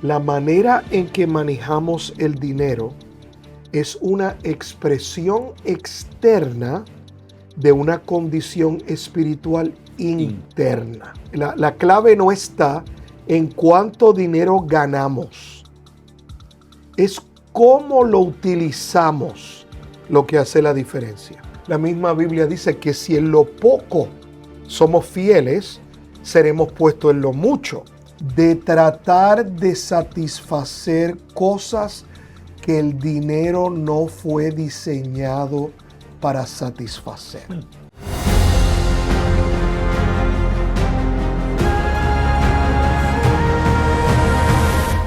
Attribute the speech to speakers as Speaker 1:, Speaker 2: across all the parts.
Speaker 1: La manera en que manejamos el dinero es una expresión externa de una condición espiritual interna. La clave no está en cuánto dinero ganamos, es cómo lo utilizamos lo que hace la diferencia. La misma Biblia dice que si en lo poco somos fieles, seremos puestos en lo mucho. De tratar de satisfacer cosas que el dinero no fue diseñado para satisfacer.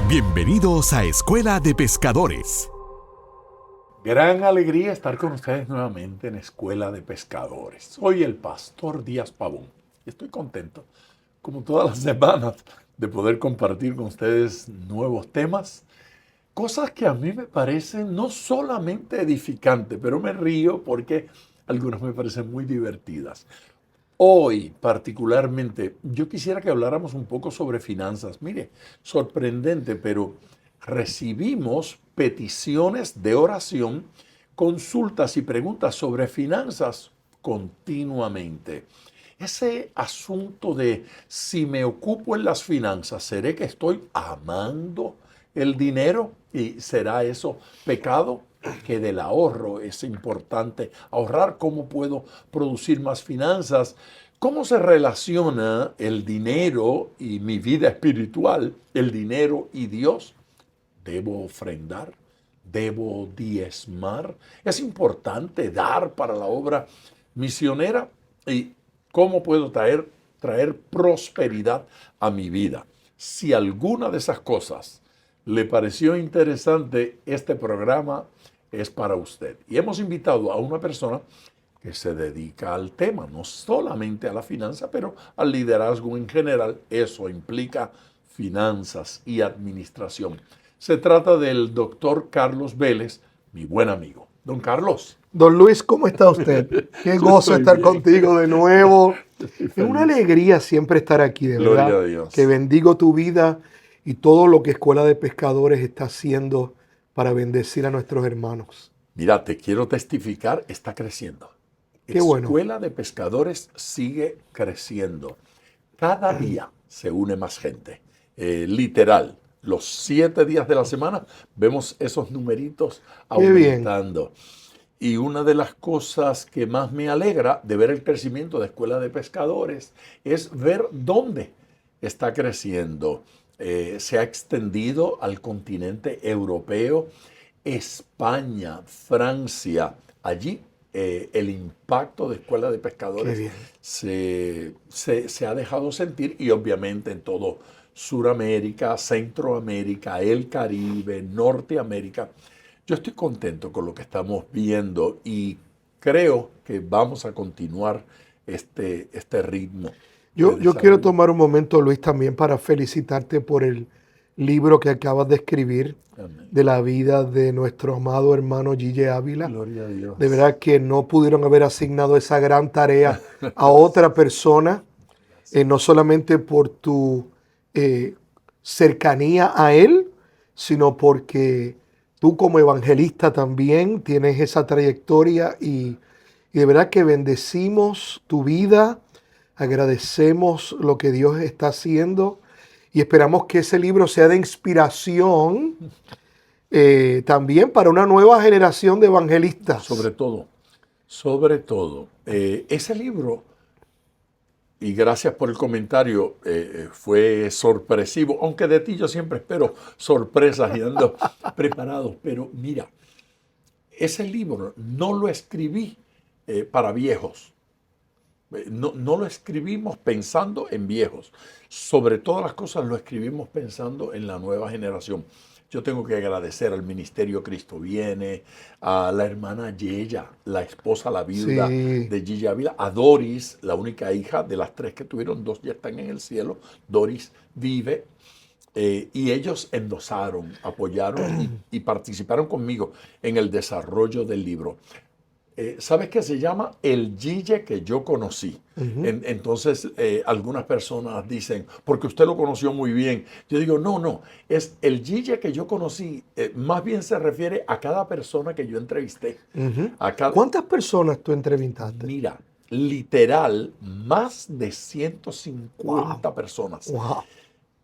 Speaker 2: Bienvenidos a Escuela de Pescadores.
Speaker 3: Gran alegría estar con ustedes nuevamente en Escuela de Pescadores. Soy el pastor Díaz Pavón. Estoy contento, como todas las semanas, de poder compartir con ustedes nuevos temas. Cosas que a mí me parecen no solamente edificantes, pero me río porque algunas me parecen muy divertidas. Hoy, particularmente, yo quisiera que habláramos un poco sobre finanzas. Mire, sorprendente, pero recibimos peticiones de oración, consultas y preguntas sobre finanzas continuamente. Ese asunto de si me ocupo en las finanzas, ¿seré que estoy amando el dinero? ¿Y será eso pecado? Que del ahorro es importante ahorrar. ¿Cómo puedo producir más finanzas? ¿Cómo se relaciona el dinero y mi vida espiritual, el dinero y Dios? ¿Debo ofrendar? ¿Debo diezmar? ¿Es importante dar para la obra misionera? ¿Y cómo puedo traer prosperidad a mi vida? Si alguna de esas cosas le pareció interesante, este programa es para usted. Y hemos invitado a una persona que se dedica al tema, no solamente a la finanza, pero al liderazgo en general. Eso implica finanzas y administración. Se trata del doctor Carlos Vélez, mi buen amigo. Don Carlos.
Speaker 1: Don Luis, ¿cómo está usted? Qué gozo estar bien contigo de nuevo. Es una alegría siempre estar aquí, de verdad.
Speaker 3: Gloria a Dios.
Speaker 1: Que bendigo tu vida y todo lo que Escuela de Pescadores está haciendo para bendecir a nuestros hermanos.
Speaker 3: Mira, te quiero testificar, está creciendo.
Speaker 1: Qué bueno.
Speaker 3: Escuela de Pescadores sigue creciendo. Cada día se une más gente. Literal, los 7 días de la semana vemos esos numeritos aumentando. Y una de las cosas que más me alegra de ver el crecimiento de Escuela de Pescadores es ver dónde está creciendo. Se ha extendido al continente europeo, España, Francia. Allí el impacto de Escuela de Pescadores se ha dejado sentir, y obviamente en todo Suramérica, Centroamérica, el Caribe, Norteamérica. Yo estoy contento con lo que estamos viendo y creo que vamos a continuar este ritmo.
Speaker 1: Yo quiero tomar un momento, Luis, también para felicitarte por el libro que acabas de escribir. Amén. De la vida de nuestro amado hermano Gille Ávila.
Speaker 3: Gloria a Dios.
Speaker 1: De verdad que no pudieron haber asignado esa gran tarea a otra persona, no solamente por tu cercanía a él, sino porque tú como evangelista también tienes esa trayectoria y de verdad que bendecimos tu vida, agradecemos lo que Dios está haciendo y esperamos que ese libro sea de inspiración también para una nueva generación de evangelistas.
Speaker 3: Sobre todo, ese libro, y gracias por el comentario, fue sorpresivo, aunque de ti yo siempre espero sorpresas y ando preparado. Pero mira, ese libro no lo escribí para viejos. No lo escribimos pensando en viejos. Sobre todas las cosas lo escribimos pensando en la nueva generación. Yo tengo que agradecer al Ministerio Cristo Viene, a la hermana Yeya, la esposa, la viuda de Gille Ávila, a Doris, la única hija de las 3 que tuvieron, 2 ya están en el cielo. Doris vive. Y ellos endosaron, apoyaron y participaron conmigo en el desarrollo del libro. ¿Sabes qué se llama? El Gille que yo conocí. Entonces, algunas personas dicen, porque usted lo conoció muy bien. Yo digo, no, es el Gille que yo conocí. Más bien se refiere a cada persona que yo entrevisté. A cada,
Speaker 1: ¿Cuántas personas tú entrevistaste?
Speaker 3: mira, literal, más de 150 personas
Speaker 1: Wow.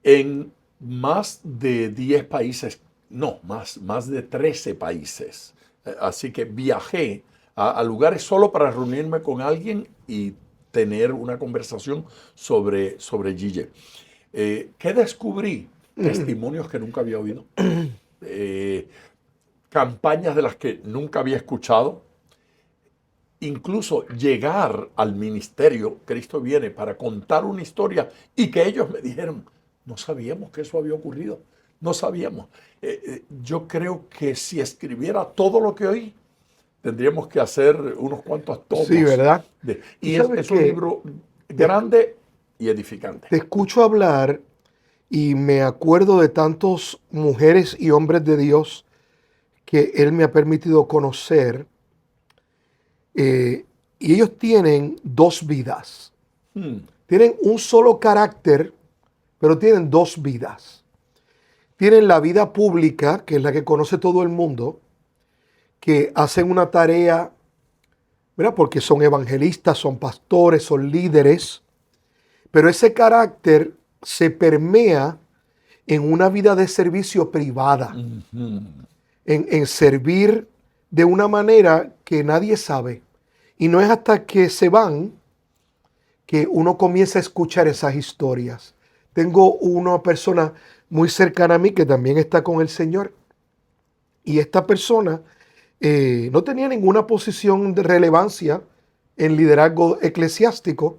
Speaker 3: en más de 10 países, no, más de 13 países. Así que viajé a lugares solo para reunirme con alguien y tener una conversación sobre Gille. ¿Qué descubrí? Testimonios que nunca había oído, eh, campañas de las que nunca había escuchado, incluso llegar al ministerio, Cristo viene, para contar una historia y que ellos me dijeron, no sabíamos que eso había ocurrido, no sabíamos. Yo creo que si escribiera todo lo que oí, tendríamos que hacer unos cuantos tomos.
Speaker 1: Sí, ¿verdad?
Speaker 3: Y
Speaker 1: ¿Sabes
Speaker 3: es un
Speaker 1: qué?
Speaker 3: libro grande y edificante.
Speaker 1: Te escucho hablar y me acuerdo de tantas mujeres y hombres de Dios que Él me ha permitido conocer. Y ellos tienen dos vidas. Tienen un solo carácter, pero tienen dos vidas. Tienen la vida pública, que es la que conoce todo el mundo, que hacen una tarea, ¿verdad? Porque son evangelistas, son pastores, son líderes, pero ese carácter se permea en una vida de servicio privada, en servir de una manera que nadie sabe. Y no es hasta que se van que uno comienza a escuchar esas historias. Tengo una persona muy cercana a mí que también está con el Señor. Y esta persona no tenía ninguna posición de relevancia en liderazgo eclesiástico,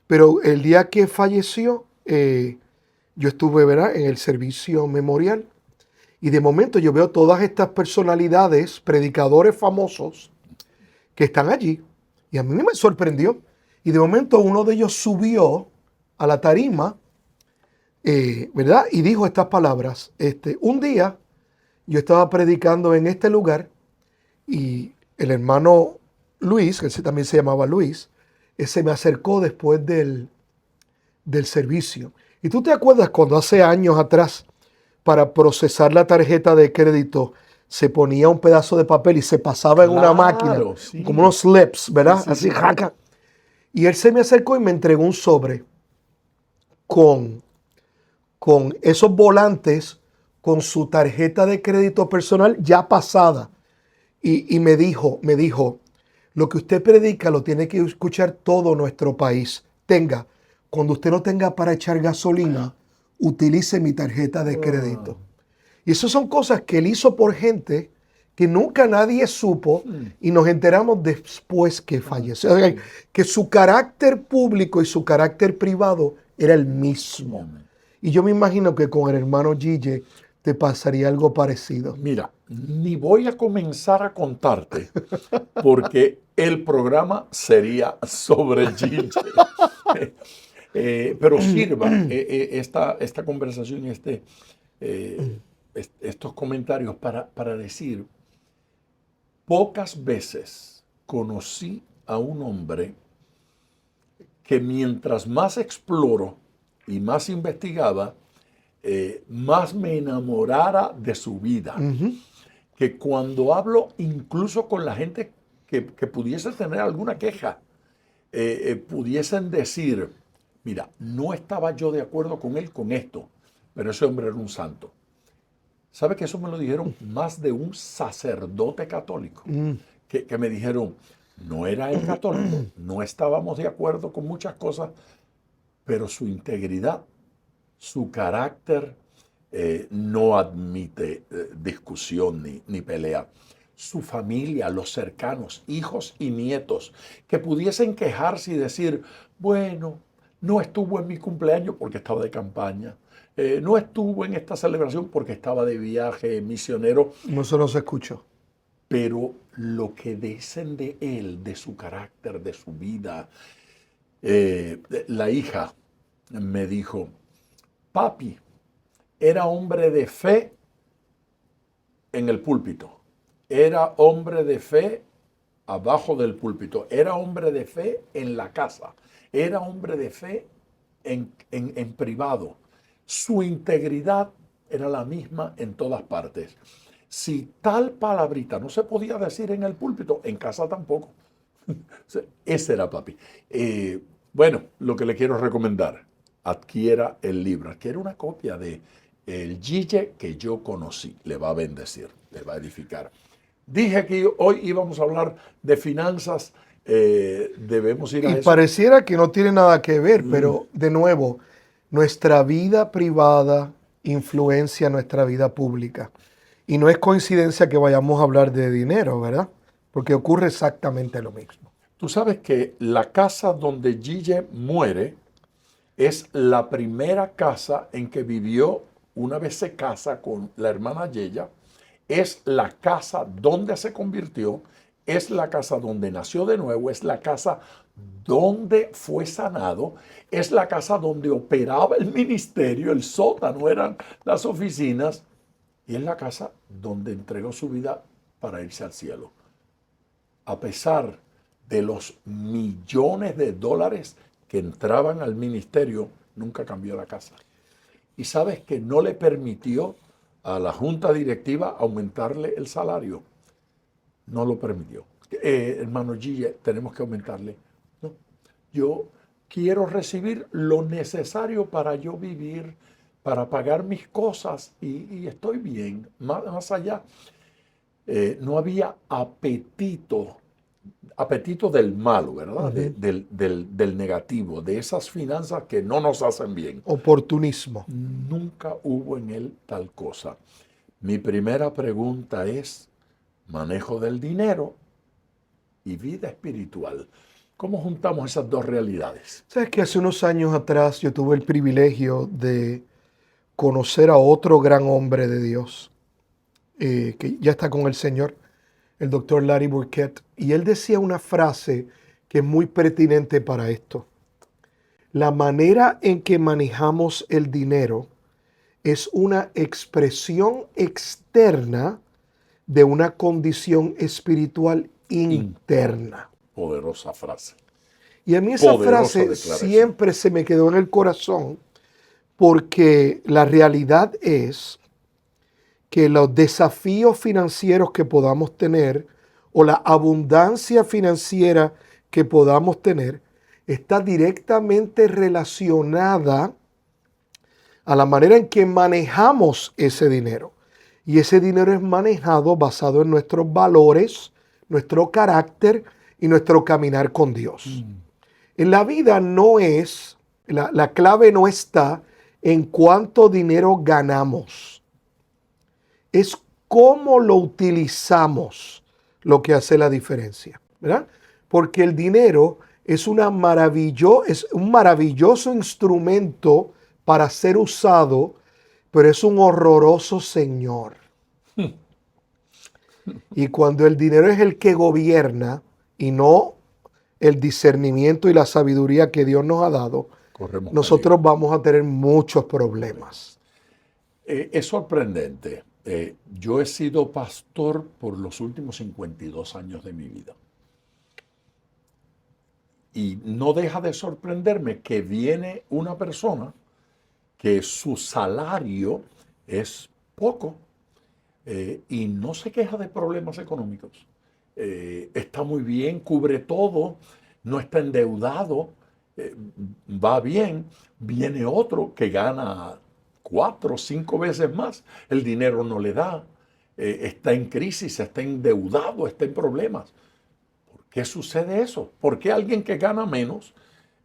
Speaker 1: pero el día que falleció, yo estuve, ¿verdad?, en el servicio memorial. Y de momento yo veo todas estas personalidades, predicadores famosos, que están allí. Y a mí me sorprendió. Y de momento uno de ellos subió a la tarima, ¿verdad? Y dijo estas palabras. Un día yo estaba predicando en este lugar y el hermano Luis, que también se llamaba Luis, se me acercó después del servicio. Y tú te acuerdas cuando hace años atrás, para procesar la tarjeta de crédito, se ponía un pedazo de papel y se pasaba en una máquina,
Speaker 3: Sí.
Speaker 1: como unos slips, ¿verdad?
Speaker 3: Sí,
Speaker 1: Así,
Speaker 3: sí.
Speaker 1: jaca. Y él se me acercó y me entregó un sobre con esos volantes, con su tarjeta de crédito personal ya pasada. Y me dijo, lo que usted predica lo tiene que escuchar todo nuestro país. Cuando usted no tenga para echar gasolina, utilice mi tarjeta de crédito. Y esas son cosas que él hizo por gente que nunca nadie supo y nos enteramos después que falleció. O sea, que su carácter público y su carácter privado era el mismo. Y yo me imagino que con el hermano Gille te pasaría algo parecido.
Speaker 3: Mira, ni voy a comenzar a contarte porque el programa sería sobre Gille. Pero sirva esta conversación y estos comentarios para decir, pocas veces conocí a un hombre que mientras más exploro y más investigaba, más me enamorara de su vida. Que cuando hablo incluso con la gente que pudiese tener alguna queja, pudiesen decir, mira, no estaba yo de acuerdo con él con esto, pero ese hombre era un santo. ¿Sabe que eso me lo dijeron más de un sacerdote católico? Que me dijeron, no era el católico, no estábamos de acuerdo con muchas cosas, pero su integridad, su carácter no admite discusión ni pelea. Su familia, los cercanos, hijos y nietos, que pudiesen quejarse y decir, bueno, no estuvo en mi cumpleaños porque estaba de campaña, no estuvo en esta celebración porque estaba de viaje misionero.
Speaker 1: Eso no se escuchó.
Speaker 3: Pero lo que dicen de él, de su carácter, de su vida, la hija me dijo, papi, era hombre de fe en el púlpito, era hombre de fe abajo del púlpito. Era hombre de fe en la casa. Era hombre de fe en privado. Su integridad era la misma en todas partes. Si tal palabrita no se podía decir en el púlpito, en casa tampoco. Ese era papi. Bueno, lo que le quiero recomendar, adquiera el libro, adquiera una copia de El Gille que yo conocí. Le va a bendecir, le va a edificar. Dije que hoy íbamos a hablar de finanzas, debemos ir a eso.
Speaker 1: Y pareciera que no tiene nada que ver, pero de nuevo, nuestra vida privada influencia nuestra vida pública. Y no es coincidencia que vayamos a hablar de dinero, ¿verdad? Porque ocurre exactamente lo mismo.
Speaker 3: Tú sabes que la casa donde Gille muere es la primera casa en que vivió una vez se casa con la hermana Yeya. Es la casa donde se convirtió, es la casa donde nació de nuevo, es la casa donde fue sanado, es la casa donde operaba el ministerio, el sótano eran las oficinas, y es la casa donde entregó su vida para irse al cielo. A pesar de los millones de dólares que entraban al ministerio, nunca cambió la casa. Y sabes que no le permitió a la junta directiva aumentarle el salario. No lo permitió. Hermano Gille, tenemos que aumentarle. No, yo quiero recibir lo necesario para yo vivir, para pagar mis cosas y estoy bien. Más allá, no había apetito del malo, ¿verdad? Del negativo, de esas finanzas que no nos hacen bien.
Speaker 1: Oportunismo.
Speaker 3: Nunca hubo en él tal cosa. Mi primera pregunta es, manejo del dinero y vida espiritual. ¿Cómo juntamos esas dos realidades?
Speaker 1: Sabes que hace unos años atrás yo tuve el privilegio de conocer a otro gran hombre de Dios, que ya está con el Señor, el doctor Larry Burkett, y él decía una frase que es muy pertinente para esto. La manera en que manejamos el dinero es una expresión externa de una condición espiritual interna.
Speaker 3: Poderosa frase.
Speaker 1: Y a mí esa
Speaker 3: Poderosa
Speaker 1: frase
Speaker 3: declaración.
Speaker 1: siempre se me quedó en el corazón porque la realidad es que los desafíos financieros que podamos tener o la abundancia financiera que podamos tener está directamente relacionada a la manera en que manejamos ese dinero. Y ese dinero es manejado basado en nuestros valores, nuestro carácter y nuestro caminar con Dios. En la vida no es, la clave no está en cuánto dinero ganamos. Es cómo lo utilizamos lo que hace la diferencia, ¿verdad? Porque el dinero es un maravilloso instrumento para ser usado, pero es un horroroso señor. Y cuando el dinero es el que gobierna y no el discernimiento y la sabiduría que Dios nos ha dado, nosotros vamos a tener muchos problemas.
Speaker 3: Es sorprendente. Yo he sido pastor por los últimos 52 años de mi vida. Y no deja de sorprenderme que viene una persona que su salario es poco y no se queja de problemas económicos. Está muy bien, cubre todo, no está endeudado, va bien. Viene otro que gana 4 o 5 veces más, el dinero no le da, está en crisis, está endeudado, está en problemas. ¿Por qué sucede eso? ¿Por qué alguien que gana menos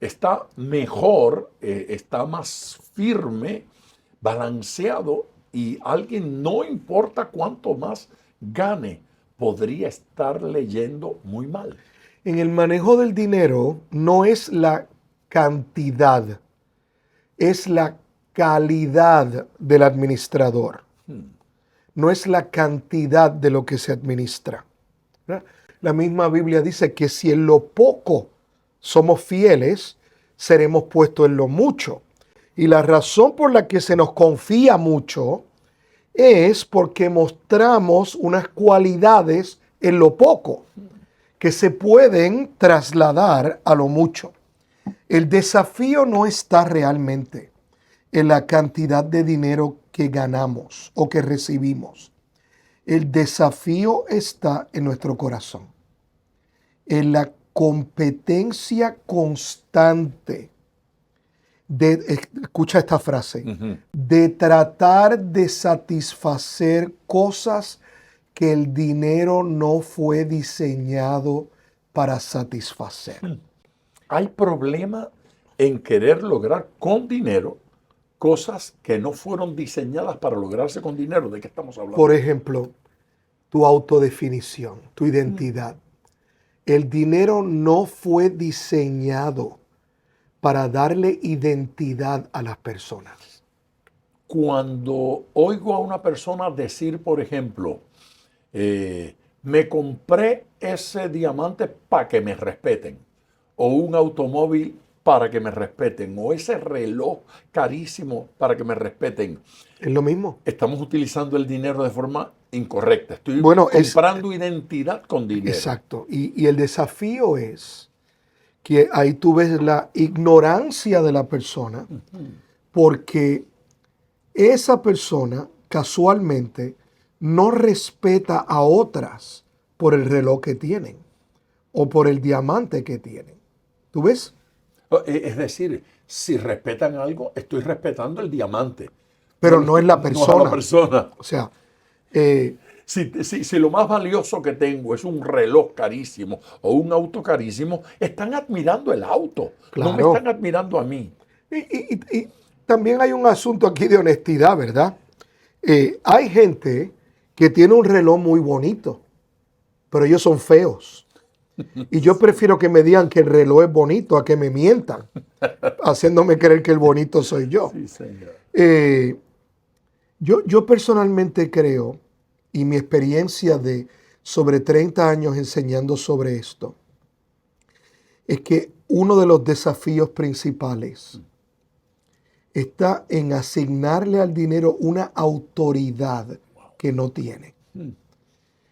Speaker 3: está mejor, está más firme, balanceado, y alguien, no importa cuánto más gane, podría estar leyendo muy mal?
Speaker 1: En el manejo del dinero no es la cantidad, es la calidad del administrador. No es la cantidad de lo que se administra, ¿verdad? La misma Biblia dice que si en lo poco somos fieles, seremos puestos en lo mucho. Y la razón por la que se nos confía mucho es porque mostramos unas cualidades en lo poco que se pueden trasladar a lo mucho. El desafío no está realmente en la cantidad de dinero que ganamos o que recibimos. El desafío está en nuestro corazón, en la competencia constante escucha esta frase, de tratar de satisfacer cosas que el dinero no fue diseñado para satisfacer.
Speaker 3: Hay problema en querer lograr con dinero cosas que no fueron diseñadas para lograrse con dinero. ¿De qué estamos hablando?
Speaker 1: Por ejemplo, tu autodefinición, tu identidad. El dinero no fue diseñado para darle identidad a las personas.
Speaker 3: Cuando oigo a una persona decir, por ejemplo, me compré ese diamante para que me respeten, o un automóvil para que me respeten, o ese reloj carísimo para que me respeten.
Speaker 1: Es lo mismo.
Speaker 3: Estamos utilizando el dinero de forma incorrecta. Estoy comprando identidad con dinero.
Speaker 1: Exacto. Y el desafío es que ahí tú ves la ignorancia de la persona, porque esa persona casualmente no respeta a otras por el reloj que tienen o por el diamante que tienen. ¿Tú ves?
Speaker 3: Es decir, si respetan algo, estoy respetando el diamante.
Speaker 1: Pero no es la persona.
Speaker 3: No es la persona.
Speaker 1: O sea,
Speaker 3: si lo más valioso que tengo es un reloj carísimo o un auto carísimo, están admirando el auto.
Speaker 1: Claro.
Speaker 3: No me están admirando a mí.
Speaker 1: Y también hay un asunto aquí de honestidad, ¿verdad? Hay gente que tiene un reloj muy bonito, pero ellos son feos. Y yo prefiero que me digan que el reloj es bonito a que me mientan, haciéndome creer que el bonito soy yo.
Speaker 3: Sí, señor.
Speaker 1: Yo personalmente creo, y mi experiencia de sobre 30 años enseñando sobre esto, es que uno de los desafíos principales está en asignarle al dinero una autoridad que no tiene.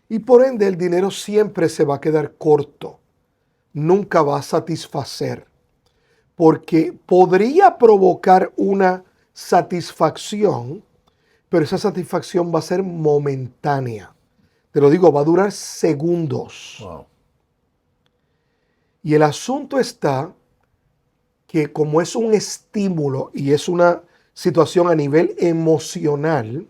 Speaker 1: Y por ende el dinero siempre se va a quedar corto, nunca va a satisfacer, porque podría provocar una satisfacción, pero esa satisfacción va a ser momentánea. Te lo digo, va a durar segundos.
Speaker 3: Wow.
Speaker 1: Y el asunto está que como es un estímulo y es una situación a nivel emocional,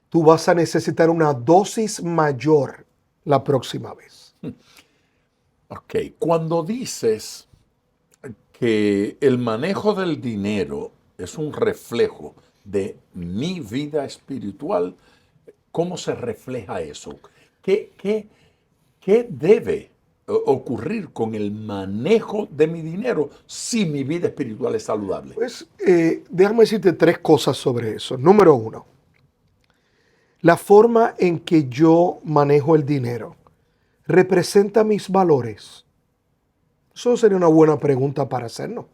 Speaker 1: tú vas a necesitar una dosis mayor la próxima vez.
Speaker 3: Ok, cuando dices que el manejo del dinero es un reflejo de mi vida espiritual, ¿cómo se refleja eso? ¿Qué debe ocurrir con el manejo de mi dinero si mi vida espiritual es saludable?
Speaker 1: Pues déjame decirte 3 cosas sobre eso. Número 1, la forma en que yo manejo el dinero representa mis valores. Eso sería una buena pregunta para hacernos,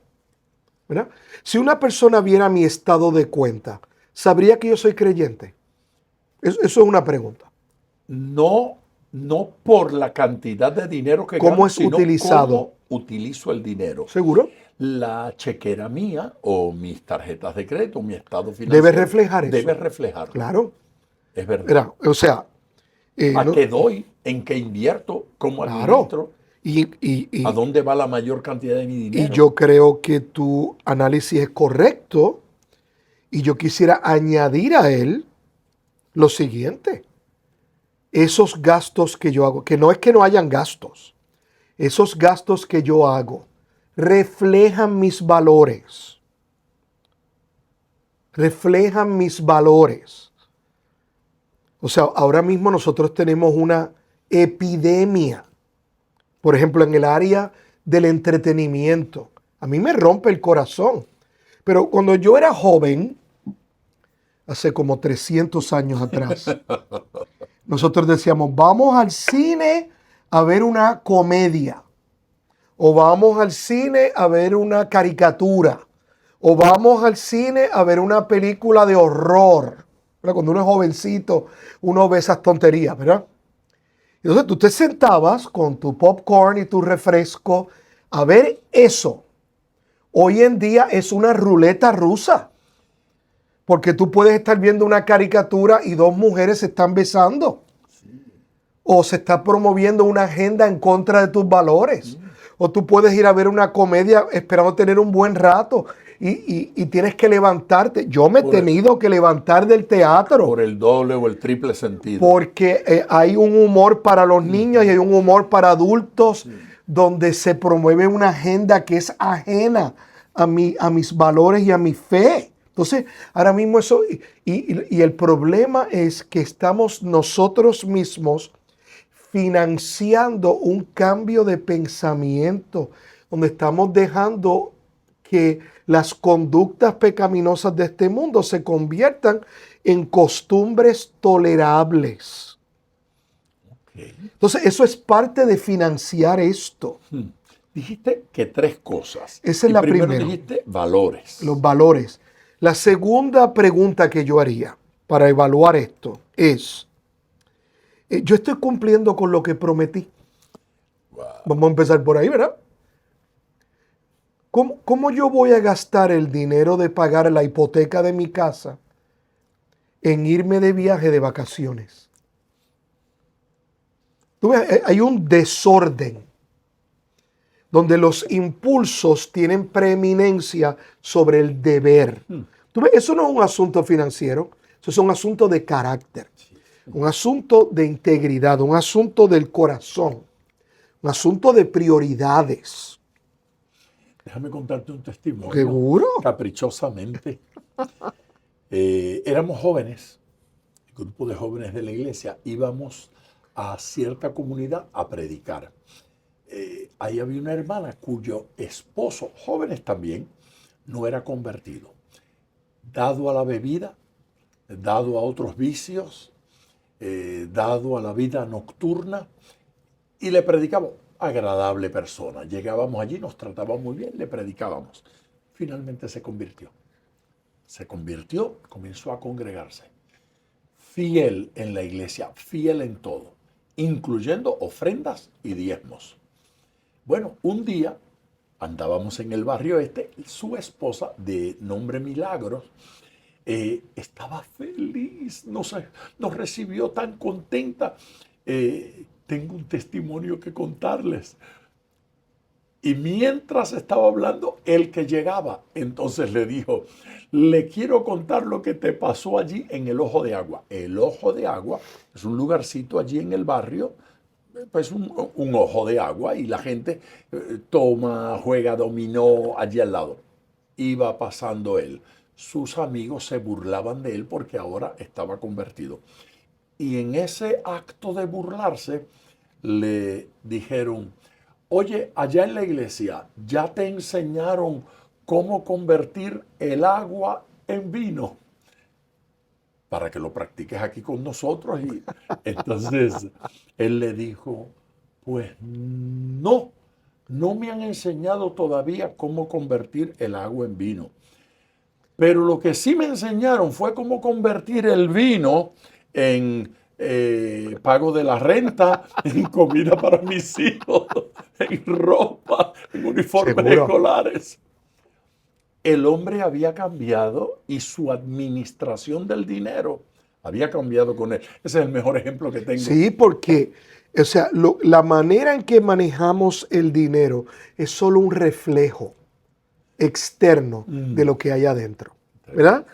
Speaker 1: ¿verdad? Si una persona viera mi estado de cuenta, ¿sabría que yo soy creyente? Eso es una pregunta.
Speaker 3: No por la cantidad de dinero que
Speaker 1: ¿Cómo
Speaker 3: gano,
Speaker 1: es
Speaker 3: sino
Speaker 1: utilizado?
Speaker 3: cómo utilizo el dinero.
Speaker 1: ¿Seguro?
Speaker 3: La chequera mía o mis tarjetas de crédito, mi estado financiero.
Speaker 1: Debe reflejar eso.
Speaker 3: Debe reflejarlo.
Speaker 1: Claro.
Speaker 3: Es verdad.
Speaker 1: Mira, o sea...
Speaker 3: ¿A qué doy? ¿En qué invierto? ¿Cómo administro?
Speaker 1: Y
Speaker 3: ¿A dónde va la mayor cantidad de mi dinero?
Speaker 1: Y yo creo que tu análisis es correcto y yo quisiera añadir a él lo siguiente. Esos gastos que yo hago, que no es que no hayan gastos, esos gastos que yo hago reflejan mis valores. Reflejan mis valores. O sea, ahora mismo nosotros tenemos una epidemia. Por ejemplo, en el área del entretenimiento. A mí me rompe el corazón. Pero cuando yo era joven, hace como 300 años atrás, nosotros decíamos, vamos al cine a ver una comedia. O vamos al cine a ver una caricatura. O vamos al cine a ver una película de horror. Cuando uno es jovencito, uno ve esas tonterías, ¿verdad? Entonces tú te sentabas con tu popcorn y tu refresco a ver eso. Hoy en día es una ruleta rusa. Porque tú puedes estar viendo una caricatura y dos mujeres se están besando. O se está promoviendo una agenda en contra de tus valores. O tú puedes ir a ver una comedia esperando tener un buen rato y tienes que levantarte. Yo me he tenido que levantar del teatro.
Speaker 3: Por el doble o el triple sentido.
Speaker 1: Porque hay un humor para los niños y hay un humor para adultos donde se promueve una agenda que es ajena a mis valores y a mi fe. Entonces, ahora mismo eso, y el problema es que estamos nosotros mismos financiando un cambio de pensamiento, donde estamos dejando que las conductas pecaminosas de este mundo se conviertan en costumbres tolerables.
Speaker 3: Okay.
Speaker 1: Entonces, eso es parte de financiar esto.
Speaker 3: Dijiste que tres cosas.
Speaker 1: Esa es la primera.
Speaker 3: Primero dijiste valores.
Speaker 1: Los valores. La segunda pregunta que yo haría para evaluar esto es, ¿yo estoy cumpliendo con lo que prometí?
Speaker 3: Wow.
Speaker 1: Vamos a empezar por ahí, ¿verdad? ¿Cómo yo voy a gastar el dinero de pagar la hipoteca de mi casa en irme de viaje de vacaciones? ¿Tú ves? Hay un desorden donde los impulsos tienen preeminencia sobre el deber. ¿Tú ves? Eso no es un asunto financiero, eso es un asunto de carácter, un asunto de integridad, un asunto del corazón, un asunto de prioridades.
Speaker 3: Déjame contarte un testimonio.
Speaker 1: ¿Seguro?
Speaker 3: Caprichosamente. Éramos jóvenes, el grupo de jóvenes de la iglesia, íbamos a cierta comunidad a predicar. Ahí había una hermana cuyo esposo, jóvenes también, no era convertido. Dado a la bebida, dado a otros vicios, dado a la vida nocturna, y le predicamos. Agradable persona. Llegábamos allí, nos trataba muy bien, le predicábamos. Finalmente se convirtió. Se convirtió, comenzó a congregarse. Fiel en la iglesia, fiel en todo, incluyendo ofrendas y diezmos. Bueno, un día andábamos en el barrio su esposa, de nombre Milagros, estaba feliz, nos recibió tan contenta. Tengo un testimonio que contarles. Y mientras estaba hablando, el que llegaba, entonces le dijo, le quiero contar lo que te pasó allí en el Ojo de Agua. El Ojo de Agua es un lugarcito allí en el barrio, pues un ojo de agua, y la gente toma, juega dominó allí al lado. Iba pasando él. Sus amigos se burlaban de él porque ahora estaba convertido. Y en ese acto de burlarse, le dijeron, oye, allá en la iglesia, ¿ya te enseñaron cómo convertir el agua en vino? Para que lo practiques aquí con nosotros. Y entonces él le dijo, pues no me han enseñado todavía cómo convertir el agua en vino. Pero lo que sí me enseñaron fue cómo convertir el vino en pago de la renta, en comida para mis hijos, en ropa, en uniformes
Speaker 1: Seguro.
Speaker 3: escolares. El hombre había cambiado y su administración del dinero había cambiado con él. Ese es el mejor ejemplo que tengo.
Speaker 1: Sí, porque o sea, la manera en que manejamos el dinero es solo un reflejo externo de lo que hay adentro, ¿verdad?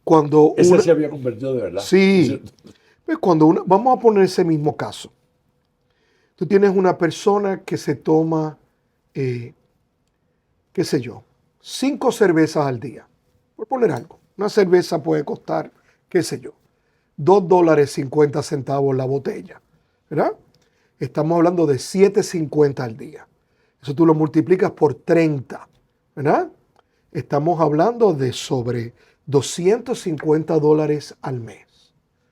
Speaker 1: Cuando
Speaker 3: ese se había convertido de verdad.
Speaker 1: Sí. Pues vamos a poner ese mismo caso. Tú tienes una persona que se toma, qué sé yo, 5 cervezas al día. Por poner algo. Una cerveza puede costar, qué sé yo, $2.50 la botella, ¿verdad? Estamos hablando de $7.50 al día. Eso tú lo multiplicas por 30, ¿verdad? Estamos hablando de sobre $250 al mes.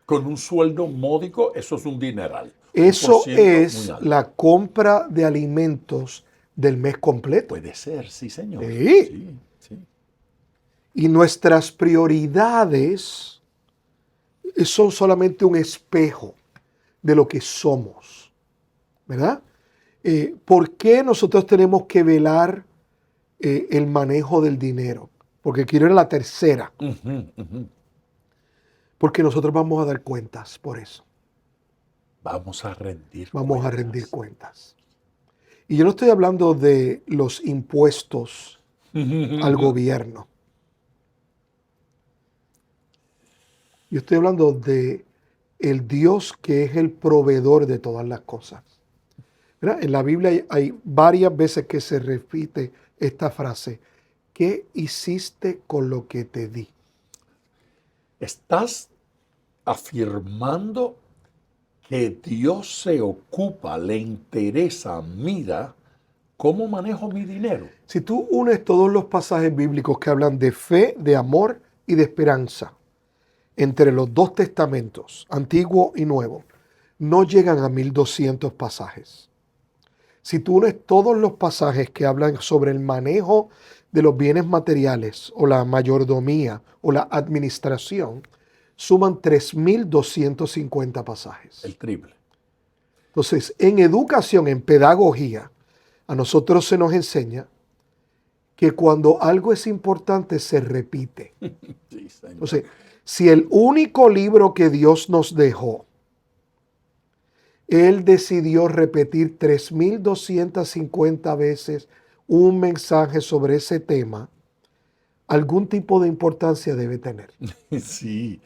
Speaker 3: Con un sueldo módico, eso es un dineral.
Speaker 1: Eso es la compra de alimentos del mes completo.
Speaker 3: Puede ser, sí, señor.
Speaker 1: Sí.
Speaker 3: Sí.
Speaker 1: Y nuestras prioridades son solamente un espejo de lo que somos, ¿verdad? ¿Por qué nosotros tenemos que velar el manejo del dinero? Porque quiero ir a la tercera. Porque nosotros vamos a dar cuentas por eso.
Speaker 3: Vamos a rendir
Speaker 1: Vamos
Speaker 3: cuentas.
Speaker 1: a rendir cuentas. Y yo no estoy hablando de los impuestos al gobierno. Yo estoy hablando de el Dios que es el proveedor de todas las cosas. ¿Verdad? En la Biblia hay varias veces que se repite esta frase. ¿Qué hiciste con lo que te di?
Speaker 3: Estás afirmando que Dios se ocupa, le interesa, mira cómo manejo mi dinero.
Speaker 1: Si tú unes todos los pasajes bíblicos que hablan de fe, de amor y de esperanza, entre los dos testamentos, Antiguo y Nuevo, no llegan a 1200 pasajes. Si tú unes todos los pasajes que hablan sobre el manejo de los bienes materiales o la mayordomía o la administración, suman 3250 pasajes.
Speaker 3: El triple.
Speaker 1: Entonces, en educación, en pedagogía, a nosotros se nos enseña que cuando algo es importante se repite.
Speaker 3: Sí, señor.
Speaker 1: Entonces, si el único libro que Dios nos dejó, Él decidió repetir 3250 veces un mensaje sobre ese tema, algún tipo de importancia debe tener.
Speaker 3: Sí.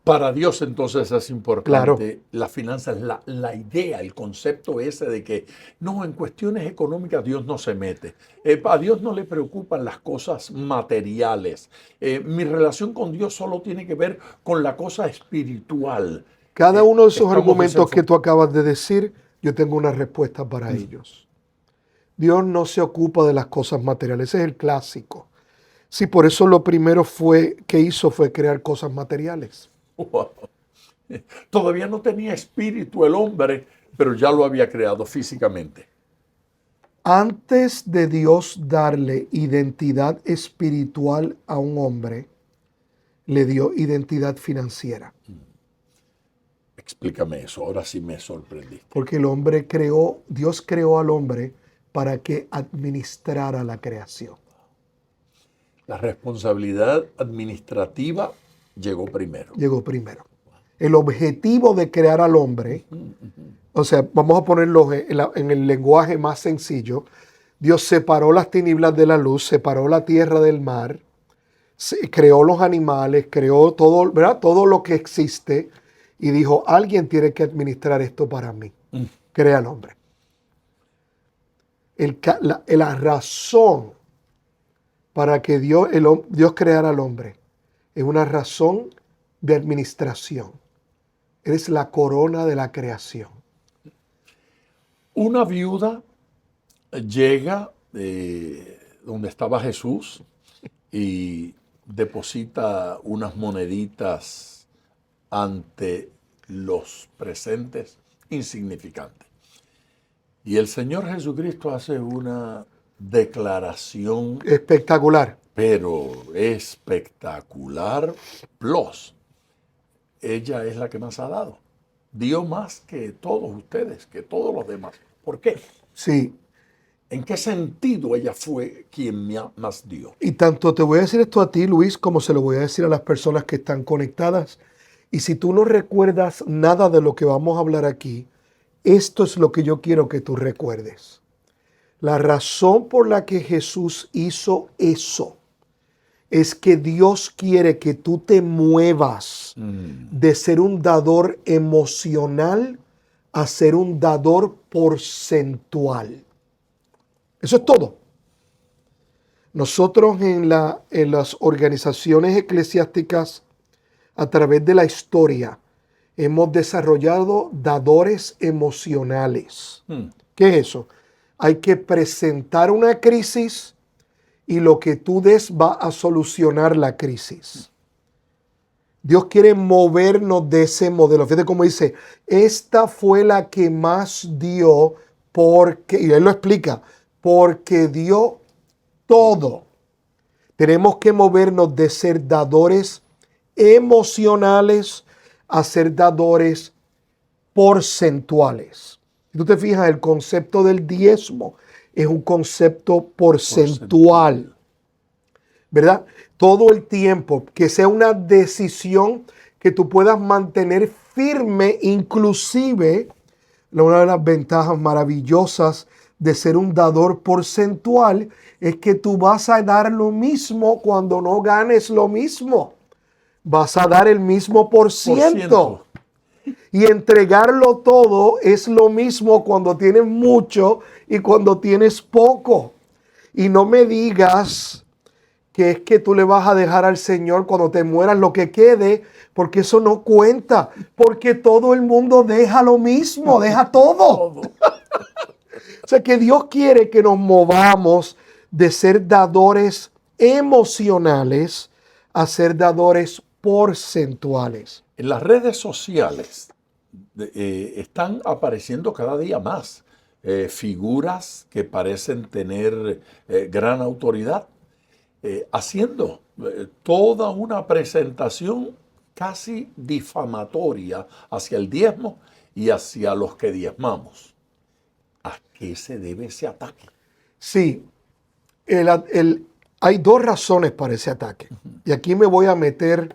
Speaker 3: Para Dios entonces es importante.
Speaker 1: Claro.
Speaker 3: La finanza es la idea, el concepto ese de que no, en cuestiones económicas Dios no se mete. A Dios no le preocupan las cosas materiales. Mi relación con Dios solo tiene que ver con la cosa espiritual.
Speaker 1: Cada uno de esos
Speaker 3: Estamos
Speaker 1: argumentos que
Speaker 3: desenfocados.
Speaker 1: tú acabas de decir, yo tengo una respuesta para ellos. Dios no se ocupa de las cosas materiales, ese es el clásico. Sí, por eso lo primero que hizo fue crear cosas materiales.
Speaker 3: Wow. Todavía no tenía espíritu el hombre, pero ya lo había creado físicamente.
Speaker 1: Antes de Dios darle identidad espiritual a un hombre, le dio identidad financiera.
Speaker 3: Explícame eso, ahora sí me sorprendiste.
Speaker 1: Porque Dios creó al hombre para que administrara la creación.
Speaker 3: La responsabilidad administrativa llegó primero.
Speaker 1: Llegó primero. El objetivo de crear al hombre, o sea, vamos a ponerlo en el lenguaje más sencillo. Dios separó las tinieblas de la luz, separó la tierra del mar, creó los animales, creó todo, ¿verdad? Todo lo que existe y dijo, alguien tiene que administrar esto para mí. Crea al hombre. La razón para que Dios creara al hombre es una razón de administración. Eres la corona de la creación.
Speaker 3: Una viuda llega donde estaba Jesús y deposita unas moneditas ante los presentes insignificantes. Y el Señor Jesucristo hace una declaración,
Speaker 1: Espectacular.
Speaker 3: pero espectacular, plus. Ella es la que más ha dado. Dio más que todos ustedes, que todos los demás. ¿Por qué?
Speaker 1: Sí.
Speaker 3: ¿En qué sentido ella fue quien más dio?
Speaker 1: Y tanto te voy a decir esto a ti, Luis, como se lo voy a decir a las personas que están conectadas. Y si tú no recuerdas nada de lo que vamos a hablar aquí, esto es lo que yo quiero que tú recuerdes. La razón por la que Jesús hizo eso es que Dios quiere que tú te muevas de ser un dador emocional a ser un dador porcentual. Eso es todo. Nosotros en las organizaciones eclesiásticas a través de la historia hemos desarrollado dadores emocionales. ¿Qué es eso? Hay que presentar una crisis y lo que tú des va a solucionar la crisis. Dios quiere movernos de ese modelo. Fíjate cómo dice, esta fue la que más dio porque, y él lo explica, porque dio todo. Tenemos que movernos de ser dadores emocionales a ser dadores porcentuales. Si tú te fijas, el concepto del diezmo es un concepto porcentual, ¿verdad? Todo el tiempo, que sea una decisión que tú puedas mantener firme, inclusive una de las ventajas maravillosas de ser un dador porcentual es que tú vas a dar lo mismo cuando no ganes lo mismo. Vas a dar el mismo por ciento. Y entregarlo todo es lo mismo cuando tienes mucho y cuando tienes poco. Y no me digas que es que tú le vas a dejar al Señor cuando te mueras lo que quede, porque eso no cuenta, porque todo el mundo deja lo mismo, deja todo. O sea que Dios quiere que nos movamos de ser dadores emocionales a ser dadores porcentuales.
Speaker 3: En las redes sociales están apareciendo cada día más figuras que parecen tener gran autoridad, haciendo toda una presentación casi difamatoria hacia el diezmo y hacia los que diezmamos. ¿A qué se debe ese ataque?
Speaker 1: Sí, hay dos razones para ese ataque. Y aquí me voy a meter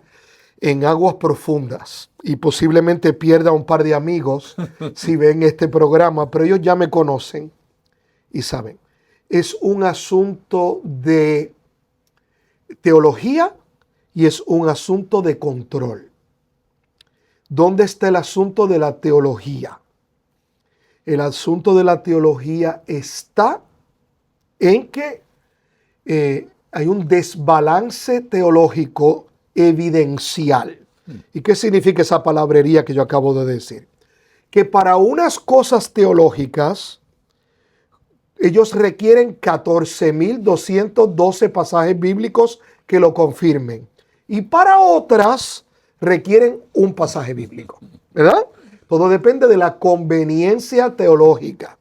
Speaker 1: en aguas profundas y posiblemente pierda un par de amigos si ven este programa, pero ellos ya me conocen y saben. Es un asunto de teología y es un asunto de control. ¿Dónde está el asunto de la teología? El asunto de la teología está en que hay un desbalance teológico evidencial. ¿Y qué significa esa palabrería que yo acabo de decir? Que para unas cosas teológicas, ellos requieren 14.212 pasajes bíblicos que lo confirmen. Y para otras, requieren un pasaje bíblico, ¿verdad? Todo depende de la conveniencia teológica.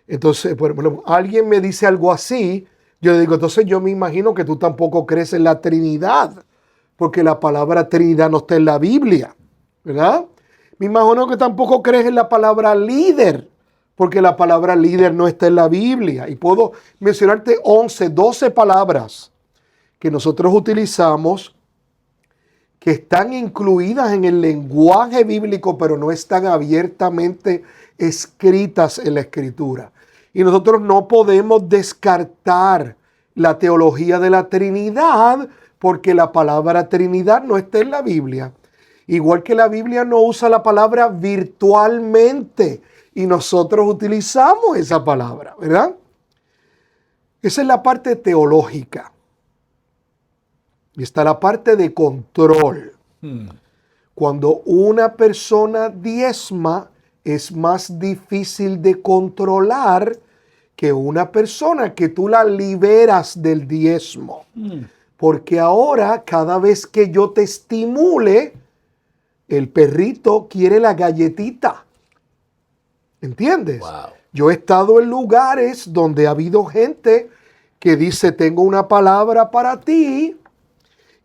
Speaker 1: Entonces, por ejemplo, alguien me dice algo así, yo le digo, entonces yo me imagino que tú tampoco crees en la Trinidad, porque la palabra Trinidad no está en la Biblia, ¿verdad? Me imagino que tampoco crees en la palabra líder, porque la palabra líder no está en la Biblia. Y puedo mencionarte 11, 12 palabras que nosotros utilizamos que están incluidas en el lenguaje bíblico, pero no están abiertamente escritas en la Escritura. Y nosotros no podemos descartar la teología de la Trinidad porque la palabra Trinidad no está en la Biblia. Igual que la Biblia no usa la palabra virtualmente y nosotros utilizamos esa palabra, ¿verdad? Esa es la parte teológica. Y está la parte de control. Cuando una persona diezma, es más difícil de controlar que una persona que tú la liberas del diezmo. Porque ahora, cada vez que yo te estimule, el perrito quiere la galletita. ¿Entiendes?
Speaker 3: Wow.
Speaker 1: Yo he estado en lugares donde ha habido gente que dice, tengo una palabra para ti,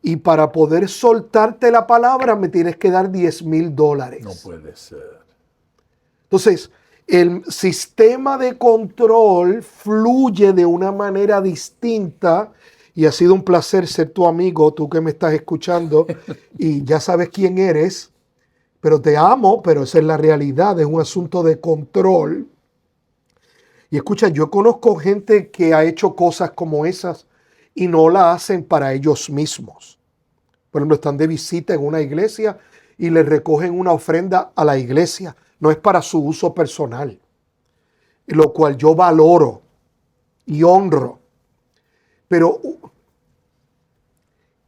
Speaker 1: y para poder soltarte la palabra me tienes que dar $10,000.
Speaker 3: No puede ser.
Speaker 1: Entonces, el sistema de control fluye de una manera distinta y ha sido un placer ser tu amigo, tú que me estás escuchando y ya sabes quién eres, pero te amo, pero esa es la realidad, es un asunto de control. Y escucha, yo conozco gente que ha hecho cosas como esas y no la hacen para ellos mismos. Por ejemplo, están de visita en una iglesia y le recogen una ofrenda a la iglesia. No es para su uso personal, lo cual yo valoro y honro. Pero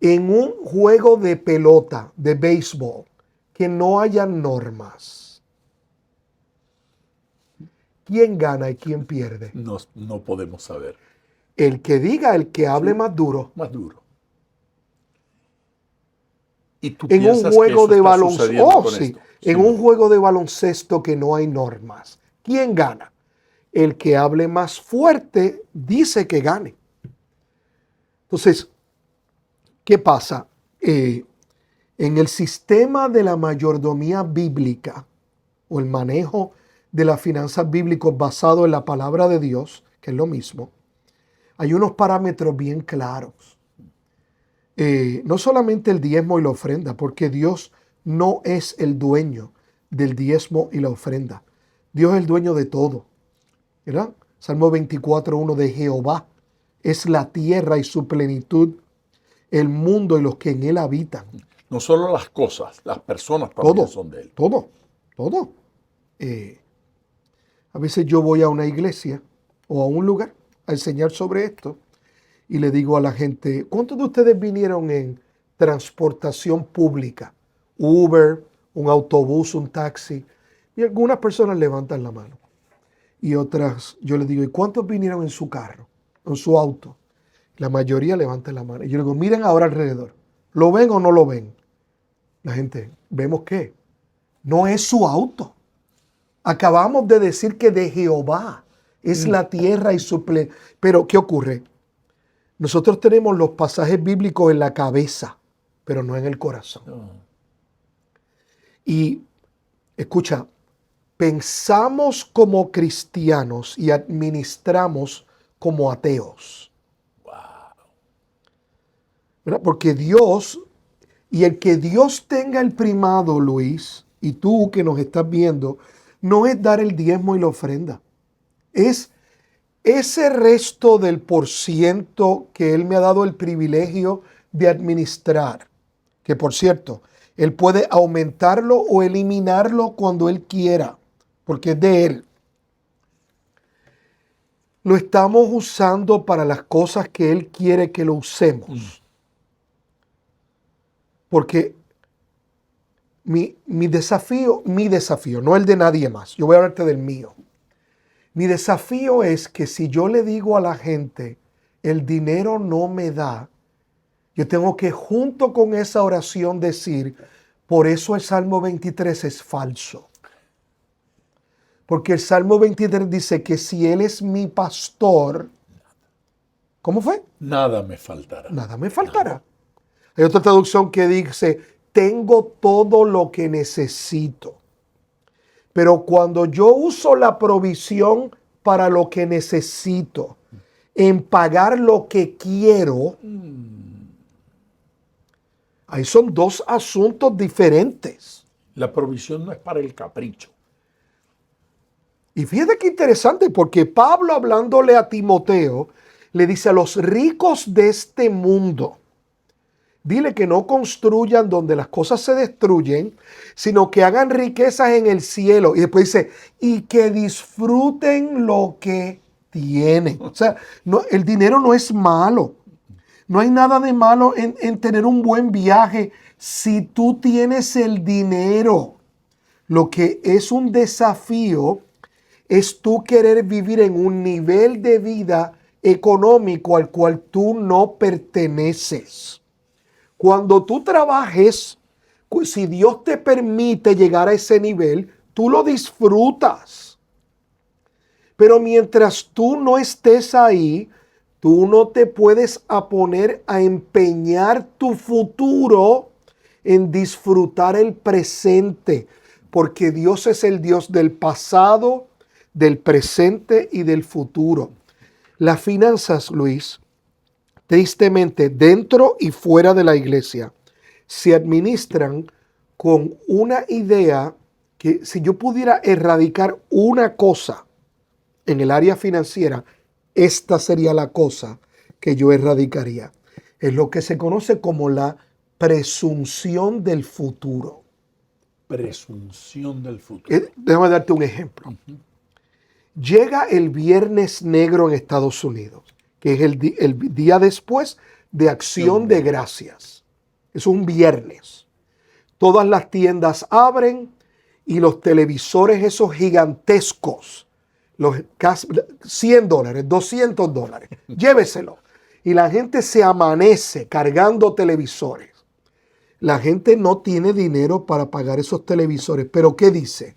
Speaker 1: en un juego de pelota, de béisbol, que no haya normas, ¿quién gana y quién pierde?
Speaker 3: No podemos saber.
Speaker 1: El que diga, el que hable más duro.
Speaker 3: Más duro. ¿Y tú
Speaker 1: En un
Speaker 3: piensas
Speaker 1: juego
Speaker 3: que
Speaker 1: de
Speaker 3: eso está
Speaker 1: baloncesto,
Speaker 3: sucediendo con esto?
Speaker 1: en un juego de baloncesto que no hay normas, ¿quién gana? El que hable más fuerte dice que gane. Entonces, ¿qué pasa? En el sistema de la mayordomía bíblica o el manejo de las finanzas bíblicas basado en la palabra de Dios, que es lo mismo, hay unos parámetros bien claros. No solamente el diezmo y la ofrenda, porque Dios no es el dueño del diezmo y la ofrenda. Dios es el dueño de todo, ¿verdad? Salmo 24:1 de Jehová es la tierra y su plenitud, el mundo y los que en él habitan.
Speaker 3: No solo las cosas, las personas también
Speaker 1: Todo,
Speaker 3: son de él.
Speaker 1: todo. A veces yo voy a una iglesia o a un lugar a enseñar sobre esto y le digo a la gente, ¿cuántos de ustedes vinieron en transportación pública? Uber, un autobús, un taxi. Y algunas personas levantan la mano. Y otras, yo les digo, ¿y cuántos vinieron en su carro, en su auto? La mayoría levantan la mano. Y yo les digo, miren ahora alrededor. ¿Lo ven o no lo ven? La gente, ¿vemos qué? No es su auto. Acabamos de decir que de Jehová es la tierra y su plenitud. Pero, ¿qué ocurre? Nosotros tenemos los pasajes bíblicos en la cabeza, pero no en el corazón. Y, escucha, pensamos como cristianos y administramos como ateos. ¿Verdad? Porque Dios, y el que Dios tenga el primado, Luis, y tú que nos estás viendo, no es dar el diezmo y la ofrenda. Es ese resto del % que Él me ha dado el privilegio de administrar. Que por cierto, Él puede aumentarlo o eliminarlo cuando Él quiera, porque es de Él. Lo estamos usando para las cosas que Él quiere que lo usemos. Porque mi desafío, no el de nadie más, yo voy a hablarte del mío. Mi desafío es que si yo le digo a la gente, el dinero no me da, yo tengo que junto con esa oración decir, por eso el Salmo 23 es falso. Porque el Salmo 23 dice que si Él es mi pastor, ¿cómo fue?
Speaker 3: Nada me faltará.
Speaker 1: Nada me faltará. Hay otra traducción que dice, tengo todo lo que necesito. Pero cuando yo uso la provisión para lo que necesito, en pagar lo que quiero, ahí son dos asuntos diferentes.
Speaker 3: La provisión no es para el capricho.
Speaker 1: Y fíjate qué interesante, porque Pablo, hablándole a Timoteo, le dice a los ricos de este mundo, dile que no construyan donde las cosas se destruyen, sino que hagan riquezas en el cielo. Y después dice, y que disfruten lo que tienen. O sea, el dinero no es malo. No hay nada de malo en tener un buen viaje si tú tienes el dinero. Lo que es un desafío es tú querer vivir en un nivel de vida económico al cual tú no perteneces. Cuando tú trabajes, si Dios te permite llegar a ese nivel, tú lo disfrutas. Pero mientras tú no estés ahí, tú no te puedes poner a empeñar tu futuro en disfrutar el presente, porque Dios es el Dios del pasado, del presente y del futuro. Las finanzas, Luis, tristemente, dentro y fuera de la iglesia, se administran con una idea que si yo pudiera erradicar una cosa en el área financiera, esta sería la cosa que yo erradicaría. Es lo que se conoce como la presunción del futuro.
Speaker 3: Presunción del futuro.
Speaker 1: Déjame darte un ejemplo. Llega el Viernes Negro en Estados Unidos, que es el día después de Acción de Gracias. Es un viernes. Todas las tiendas abren y los televisores esos gigantescos, los $100, $200, lléveselo. Y la gente se amanece cargando televisores. La gente no tiene dinero para pagar esos televisores. ¿Pero qué dice?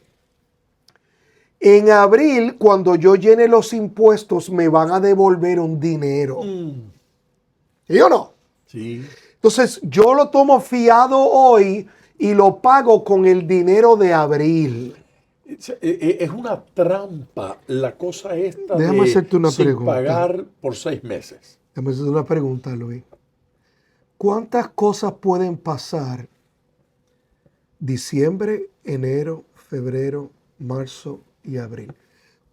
Speaker 1: En abril, cuando yo llene los impuestos, me van a devolver un dinero. ¿Sí o no?
Speaker 3: Sí.
Speaker 1: Entonces, yo lo tomo fiado hoy y lo pago con el dinero de abril.
Speaker 3: Es una trampa la cosa esta
Speaker 1: Déjame
Speaker 3: de
Speaker 1: hacerte una
Speaker 3: sin
Speaker 1: pregunta.
Speaker 3: pagar por 6 meses.
Speaker 1: Déjame hacerte una pregunta, Luis. ¿Cuántas cosas pueden pasar diciembre, enero, febrero, marzo y abril?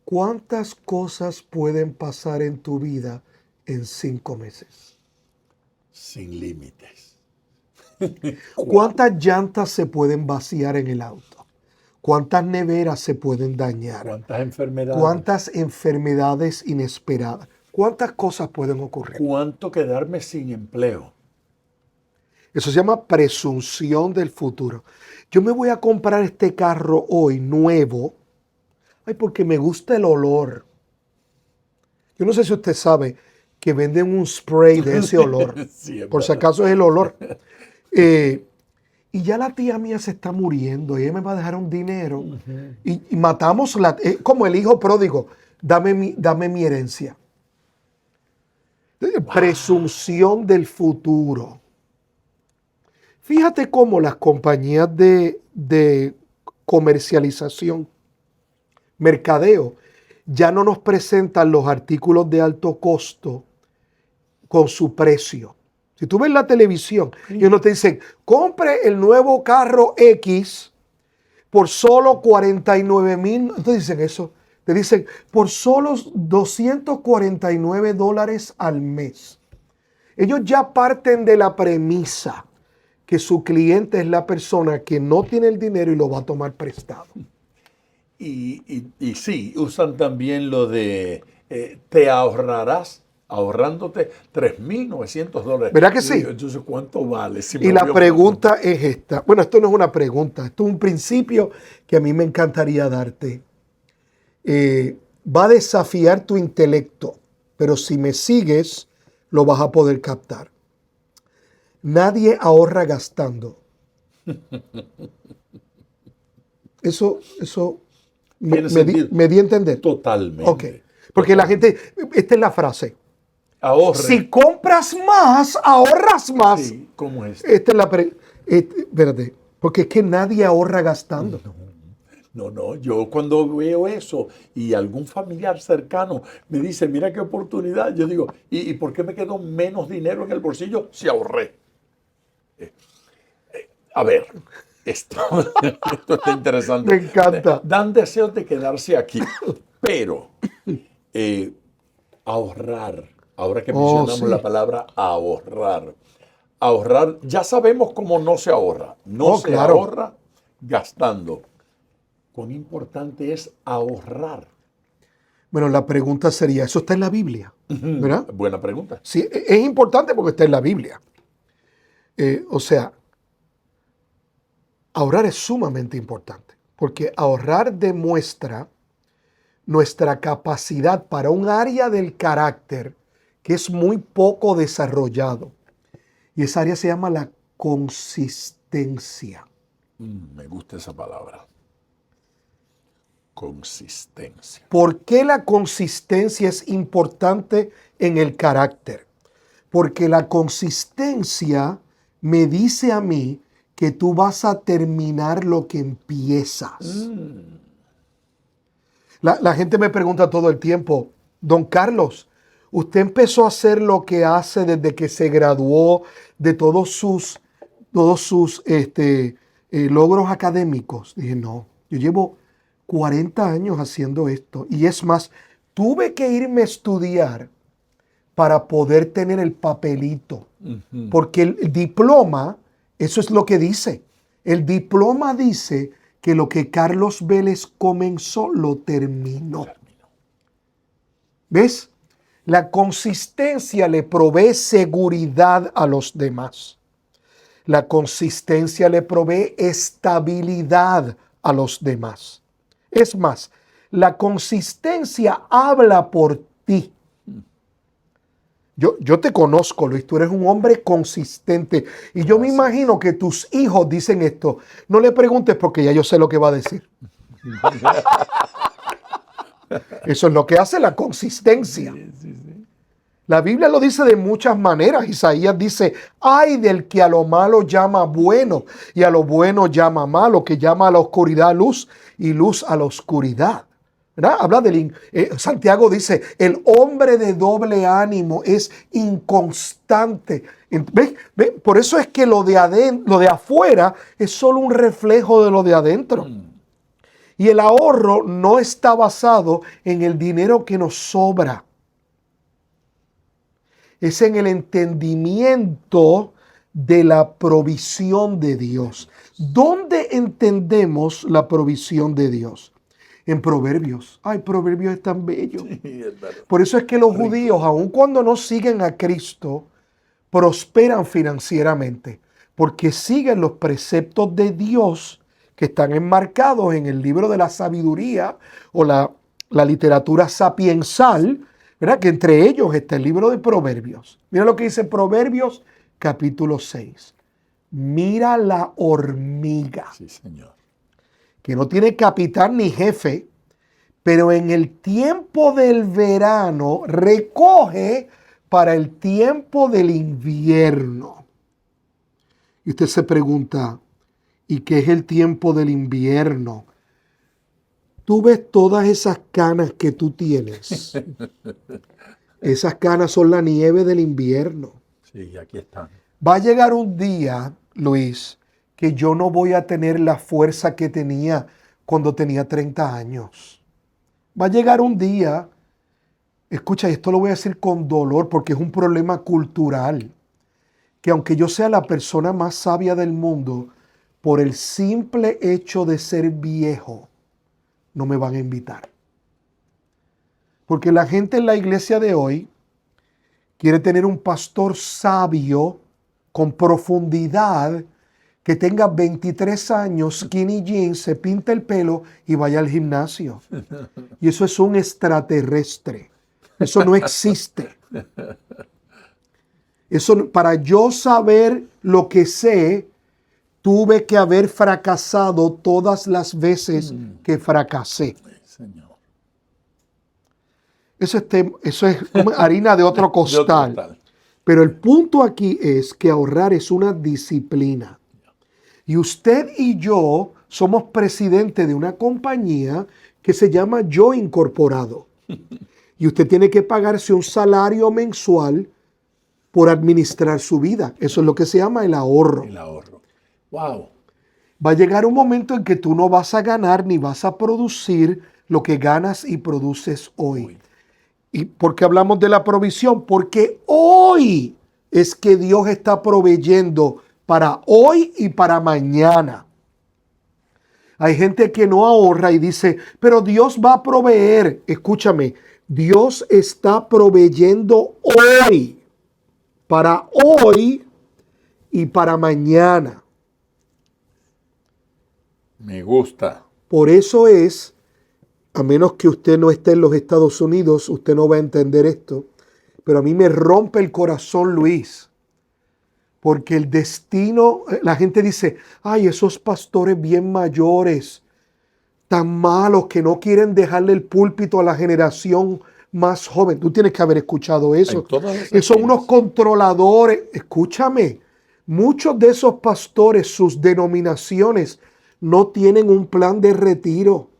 Speaker 1: ¿Cuántas cosas pueden pasar en tu vida en 5 meses?
Speaker 3: Sin límites.
Speaker 1: ¿Cuántas llantas se pueden vaciar en el auto? ¿Cuántas neveras se pueden dañar?
Speaker 3: ¿Cuántas enfermedades?
Speaker 1: ¿Cuántas enfermedades inesperadas? ¿Cuántas cosas pueden ocurrir?
Speaker 3: ¿Cuánto quedarme sin empleo?
Speaker 1: Eso se llama presunción del futuro. Yo me voy a comprar este carro hoy nuevo, porque me gusta el olor. Yo no sé si usted sabe que venden un spray de ese olor.
Speaker 3: Sí, es
Speaker 1: Por si
Speaker 3: verdad.
Speaker 1: acaso es el olor. Y ya la tía mía se está muriendo y ella me va a dejar un dinero. Y matamos como el hijo pródigo. Dame mi herencia. Presunción del futuro. Fíjate cómo las compañías de comercialización, mercadeo, ya no nos presentan los artículos de alto costo con su precio. Si tú ves la televisión, ellos no te dicen, compre el nuevo carro X por solo 49,000. No te dicen eso. Te dicen, por solo $249 al mes. Ellos ya parten de la premisa que su cliente es la persona que no tiene el dinero y lo va a tomar prestado.
Speaker 3: Y sí, usan también lo de te ahorrarás, ahorrándote $3,900.
Speaker 1: ¿Verdad que sí?
Speaker 3: Entonces, ¿cuánto vale? Si me
Speaker 1: Y la
Speaker 3: voy a-
Speaker 1: pregunta es esta. Bueno, esto no es una pregunta, esto es un principio que a mí me encantaría darte. Va a desafiar tu intelecto, pero si me sigues, lo vas a poder captar. Nadie ahorra gastando. Eso
Speaker 3: Tiene sentido.
Speaker 1: me di a entender.
Speaker 3: Totalmente.
Speaker 1: Ok. Porque la gente, esta es la frase.
Speaker 3: Ahorre.
Speaker 1: Si compras más, ahorras más.
Speaker 3: Sí, ¿cómo es?
Speaker 1: Esta es la espérate, porque es que nadie ahorra gastando.
Speaker 3: No, yo cuando veo eso y algún familiar cercano me dice, mira qué oportunidad, yo digo, ¿y por qué me quedó menos dinero en el bolsillo si ahorré? A ver, esto está interesante.
Speaker 1: Me encanta.
Speaker 3: Dan deseos de quedarse aquí, pero ahorrar, ahora que mencionamos
Speaker 1: sí.
Speaker 3: la palabra ahorrar, ya sabemos cómo no se ahorra. No se
Speaker 1: claro.
Speaker 3: ahorra gastando. Cuán importante es ahorrar.
Speaker 1: Bueno, la pregunta sería, ¿eso está en la Biblia? ¿Verdad?
Speaker 3: Buena pregunta.
Speaker 1: Sí, es importante porque está en la Biblia. O sea, ahorrar es sumamente importante, porque ahorrar demuestra nuestra capacidad para un área del carácter que es muy poco desarrollado. Y esa área se llama la consistencia.
Speaker 3: Me gusta esa palabra. Consistencia.
Speaker 1: ¿Por qué la consistencia es importante en el carácter? Porque la consistencia me dice a mí que tú vas a terminar lo que empiezas. La gente me pregunta todo el tiempo, don Carlos, ¿usted empezó a hacer lo que hace desde que se graduó de todos sus logros académicos? Dije, no, yo llevo 40 años haciendo esto. Y es más, tuve que irme a estudiar para poder tener el papelito. Porque el diploma, eso es lo que dice. El diploma dice que lo que Carlos Vélez comenzó, lo terminó. ¿Ves? La consistencia le provee seguridad a los demás. La consistencia le provee estabilidad a los demás. Es más, la consistencia habla por ti. Yo te conozco, Luis, tú eres un hombre consistente. Y yo me imagino que tus hijos dicen esto. No le preguntes porque ya yo sé lo que va a decir. Eso es lo que hace la consistencia. La Biblia lo dice de muchas maneras. Isaías dice, ay del que a lo malo llama bueno y a lo bueno llama malo, que llama a la oscuridad luz y luz a la oscuridad. ¿Verdad? Habla Santiago dice, el hombre de doble ánimo es inconstante. ¿Ves? ¿Ves? Por eso es que lo de afuera es solo un reflejo de lo de adentro. Y el ahorro no está basado en el dinero que nos sobra. Es en el entendimiento de la provisión de Dios. ¿Dónde entendemos la provisión de Dios? En Proverbios. Ay, Proverbios es tan bello. Por eso es que los judíos, aun cuando no siguen a Cristo, prosperan financieramente, porque siguen los preceptos de Dios que están enmarcados en el libro de la sabiduría o la literatura sapiensal, ¿verdad? Que entre ellos está el libro de Proverbios. Mira lo que dice Proverbios capítulo 6. Mira la hormiga.
Speaker 3: Sí, Señor.
Speaker 1: Que no tiene capitán ni jefe, pero en el tiempo del verano recoge para el tiempo del invierno. Y usted se pregunta, ¿y qué es el tiempo del invierno? Tú ves todas esas canas que tú tienes. Esas canas son la nieve del invierno.
Speaker 3: Sí, aquí están.
Speaker 1: Va a llegar un día, Luis, que yo no voy a tener la fuerza que tenía cuando tenía 30 años. Va a llegar un día, escucha, esto lo voy a decir con dolor porque es un problema cultural, que aunque yo sea la persona más sabia del mundo, por el simple hecho de ser viejo, no me van a invitar. Porque la gente en la iglesia de hoy quiere tener un pastor sabio, con profundidad, que tenga 23 años, skinny jeans, se pinta el pelo y vaya al gimnasio. Y eso es un extraterrestre. Eso no existe. Eso, para yo saber lo que sé, tuve que haber fracasado todas las veces que fracasé.
Speaker 3: Señor.
Speaker 1: Eso es como harina de otro costal.
Speaker 3: De otro costal.
Speaker 1: Pero el punto aquí es que ahorrar es una disciplina. Y usted y yo somos presidente de una compañía que se llama Yo Incorporado. Y usted tiene que pagarse un salario mensual por administrar su vida. Eso es lo que se llama el ahorro.
Speaker 3: El ahorro. Wow.
Speaker 1: Va a llegar un momento en que tú no vas a ganar ni vas a producir lo que ganas y produces hoy. ¿Y por qué hablamos de la provisión? Porque hoy es que Dios está proveyendo para hoy y para mañana. Hay gente que no ahorra y dice, pero Dios va a proveer. Escúchame, Dios está proveyendo hoy, para hoy y para mañana.
Speaker 3: Me gusta.
Speaker 1: Por eso es, a menos que usted no esté en los Estados Unidos, usted no va a entender esto, pero a mí me rompe el corazón, Luis, porque el destino, la gente dice, ay, esos pastores bien mayores, tan malos que no quieren dejarle el púlpito a la generación más joven. Tú tienes que haber escuchado eso. Son unos controladores. Escúchame, muchos de esos pastores, sus denominaciones, no tienen un plan de retiro.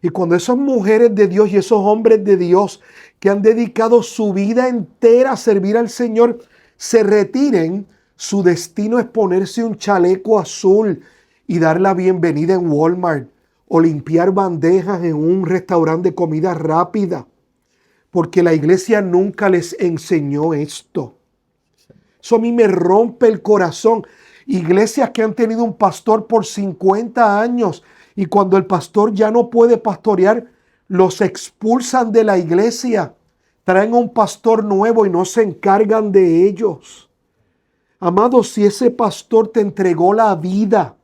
Speaker 1: Y cuando esas mujeres de Dios y esos hombres de Dios que han dedicado su vida entera a servir al Señor, se retiren, su destino es ponerse un chaleco azul y dar la bienvenida en Walmart o limpiar bandejas en un restaurante de comida rápida. Porque la iglesia nunca les enseñó esto. Eso a mí me rompe el corazón. Iglesias que han tenido un pastor por 50 años y cuando el pastor ya no puede pastorear, los expulsan de la iglesia. Traen a un pastor nuevo y no se encargan de ellos. Amado, si ese pastor te entregó la vida,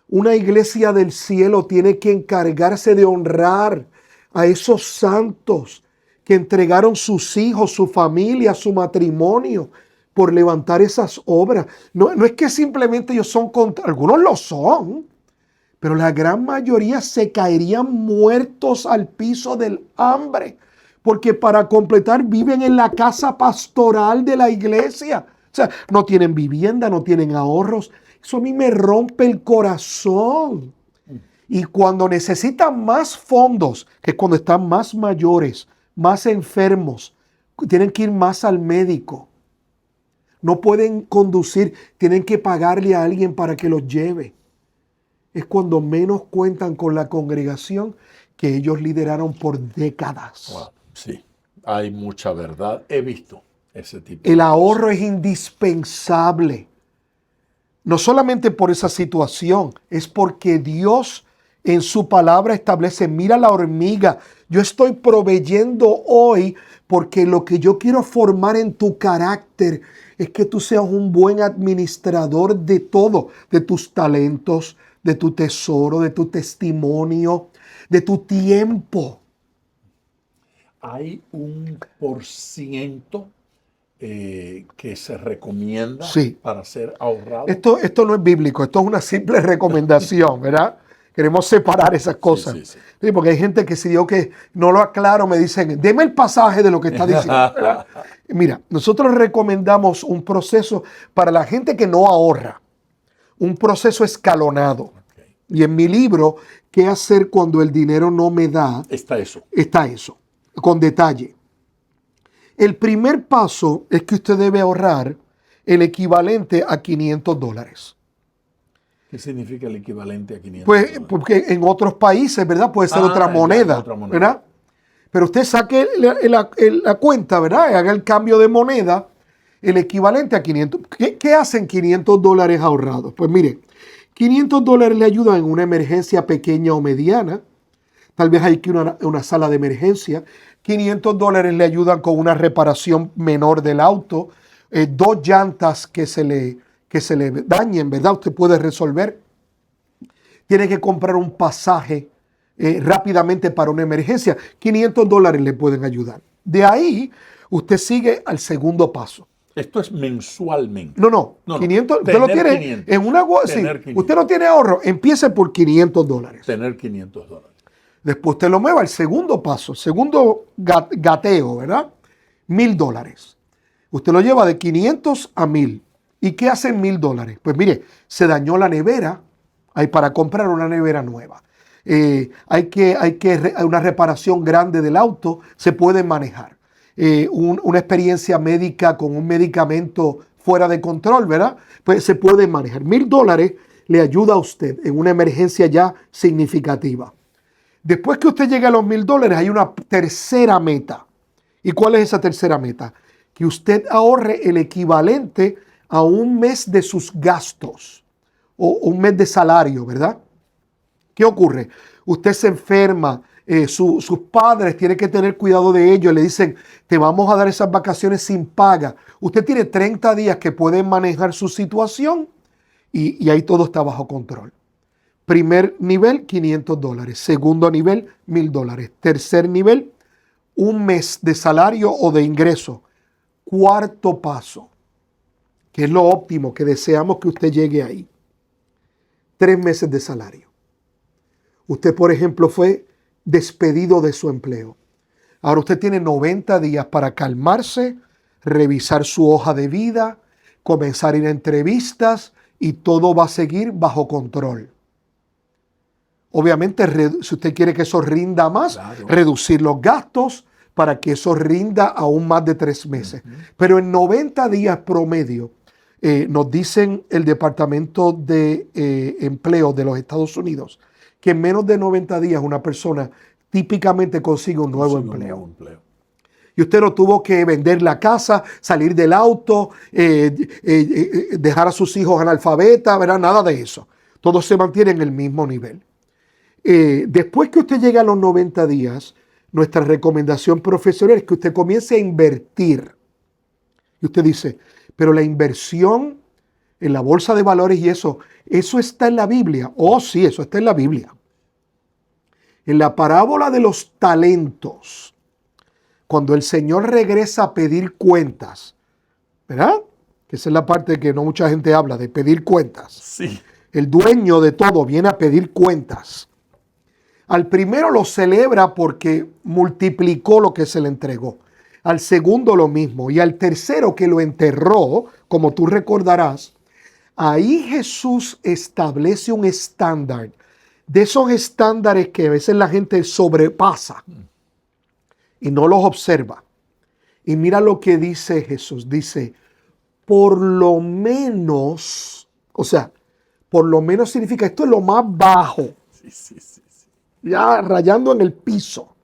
Speaker 1: una iglesia del cielo tiene que encargarse de honrar a esos santos que entregaron sus hijos, su familia, su matrimonio por levantar esas obras. No es que simplemente ellos son contra, algunos lo son, pero la gran mayoría se caerían muertos al piso del hambre Porque para completar viven en la casa pastoral de la iglesia. O sea, no tienen vivienda, no tienen ahorros. Eso a mí me rompe el corazón. Y cuando necesitan más fondos, que es cuando están más mayores, más enfermos, tienen que ir más al médico. No pueden conducir, tienen que pagarle a alguien para que los lleve. Es cuando menos cuentan con la congregación que ellos lideraron por décadas.
Speaker 3: Wow, sí, hay mucha verdad. He visto ese tipo
Speaker 1: El
Speaker 3: de
Speaker 1: ahorro
Speaker 3: cosas.
Speaker 1: es indispensable. No solamente por esa situación, es porque Dios en su palabra establece, mira la hormiga, yo estoy proveyendo hoy porque lo que yo quiero formar en tu carácter es que tú seas un buen administrador de todo, de tus talentos, de tu tesoro, de tu testimonio, de tu tiempo.
Speaker 3: Hay un por ciento que se recomienda
Speaker 1: Sí.
Speaker 3: para ser ahorrado.
Speaker 1: Esto no es bíblico, esto es una simple recomendación, ¿verdad? Queremos separar esas cosas.
Speaker 3: Sí, sí.
Speaker 1: Sí, porque hay gente que si yo que no lo aclaro me dicen, deme el pasaje de lo que está diciendo, ¿verdad? Mira, nosotros recomendamos un proceso para la gente que no ahorra, un proceso escalonado.
Speaker 3: Okay.
Speaker 1: Y en mi libro, ¿Qué hacer cuando el dinero no me da?
Speaker 3: Está eso.
Speaker 1: Está eso, con detalle. El primer paso es que usted debe ahorrar el equivalente a $500.
Speaker 3: ¿Qué significa el equivalente a 500
Speaker 1: Pues
Speaker 3: dólares?
Speaker 1: porque en otros países, ¿verdad? Puede ser otra
Speaker 3: ya,
Speaker 1: moneda,
Speaker 3: otra moneda.
Speaker 1: ¿verdad? Pero usted saque la cuenta, ¿verdad? Y haga el cambio de moneda, el equivalente a 500. ¿Qué hacen $500 ahorrados? Pues mire, $500 le ayudan en una emergencia pequeña o mediana. Tal vez hay que ir a una sala de emergencia. $500 le ayudan con una reparación menor del auto. 2 llantas que se le dañen, ¿verdad? Usted puede resolver. Tiene que comprar un pasaje rápidamente para una emergencia. $500 le pueden ayudar. De ahí, usted sigue al segundo paso.
Speaker 3: Esto es mensualmente.
Speaker 1: No. 500, usted lo tiene
Speaker 3: 500.
Speaker 1: en una... Sí,
Speaker 3: Tener 500.
Speaker 1: usted no tiene ahorro, empiece por $500.
Speaker 3: Tener 500 dólares.
Speaker 1: Después usted lo mueva al segundo paso, segundo gateo, ¿verdad? $1,000. Usted lo lleva de 500 a 1,000. ¿Y qué hacen $1,000? Pues mire, se dañó la nevera, hay para comprar una nevera nueva. Hay una reparación grande del auto, se puede manejar. Una experiencia médica con un medicamento fuera de control, ¿verdad? Pues se puede manejar. $1,000 le ayuda a usted en una emergencia ya significativa. Después que usted llegue a los $1,000, hay una tercera meta. ¿Y cuál es esa tercera meta? Que usted ahorre el equivalente a un mes de sus gastos o un mes de salario, ¿verdad? ¿Qué ocurre? Usted se enferma, sus padres tienen que tener cuidado de ellos, le dicen, te vamos a dar esas vacaciones sin paga. Usted tiene 30 días que puede manejar su situación y ahí todo está bajo control. Primer nivel, $500. Segundo nivel, $1,000. Tercer nivel, un mes de salario o de ingreso. Cuarto paso, que es lo óptimo, que deseamos que usted llegue ahí. 3 meses de salario. Usted, por ejemplo, fue despedido de su empleo. Ahora usted tiene 90 días para calmarse, revisar su hoja de vida, comenzar a ir a entrevistas y todo va a seguir bajo control. Obviamente, si usted quiere que eso rinda más,
Speaker 3: Claro.
Speaker 1: reducir los gastos para que eso rinda aún más de 3 meses. Pero en 90 días promedio, nos dicen el Departamento de Empleo de los Estados Unidos, que en menos de 90 días una persona típicamente consigue un nuevo empleo. Y usted no tuvo que vender la casa, salir del auto, dejar a sus hijos analfabetas, ¿verdad? Nada de eso. Todo se mantiene en el mismo nivel. Después que usted llegue a los 90 días, nuestra recomendación profesional es que usted comience a invertir. Y usted dice, pero la inversión en la bolsa de valores y eso está en la Biblia. Oh, sí, eso está en la Biblia. En la parábola de los talentos, cuando el Señor regresa a pedir cuentas, ¿verdad? Que esa es la parte que no mucha gente habla, de pedir cuentas.
Speaker 3: Sí.
Speaker 1: El dueño de todo viene a pedir cuentas. Al primero lo celebra porque multiplicó lo que se le entregó. Al segundo lo mismo. Y al tercero que lo enterró, como tú recordarás, ahí Jesús establece un estándar. De esos estándares que a veces la gente sobrepasa y no los observa. Y mira lo que dice Jesús. Dice, por lo menos, o sea, por lo menos significa, esto es lo más bajo.
Speaker 3: Sí.
Speaker 1: Ya rayando en el piso.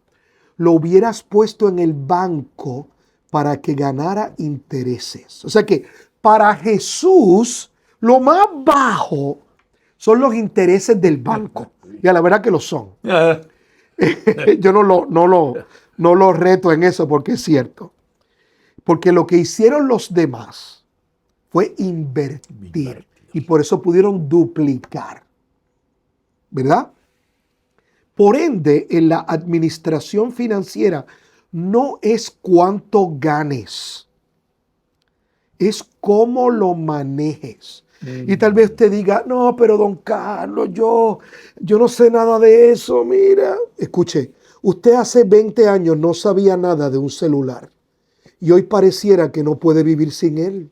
Speaker 1: Lo hubieras puesto en el banco para que ganara intereses. O sea que para Jesús, lo más bajo son los intereses del banco. Y a la verdad que lo son. Yo no lo reto en eso porque es cierto. Porque lo que hicieron los demás fue invertir. Y por eso pudieron duplicar. ¿Verdad? Por ende, en la administración financiera no es cuánto ganes, es cómo lo manejes. Y tal vez usted diga, no, pero don Carlos, yo no sé nada de eso, mira. Escuche, usted hace 20 años no sabía nada de un celular y hoy pareciera que no puede vivir sin él.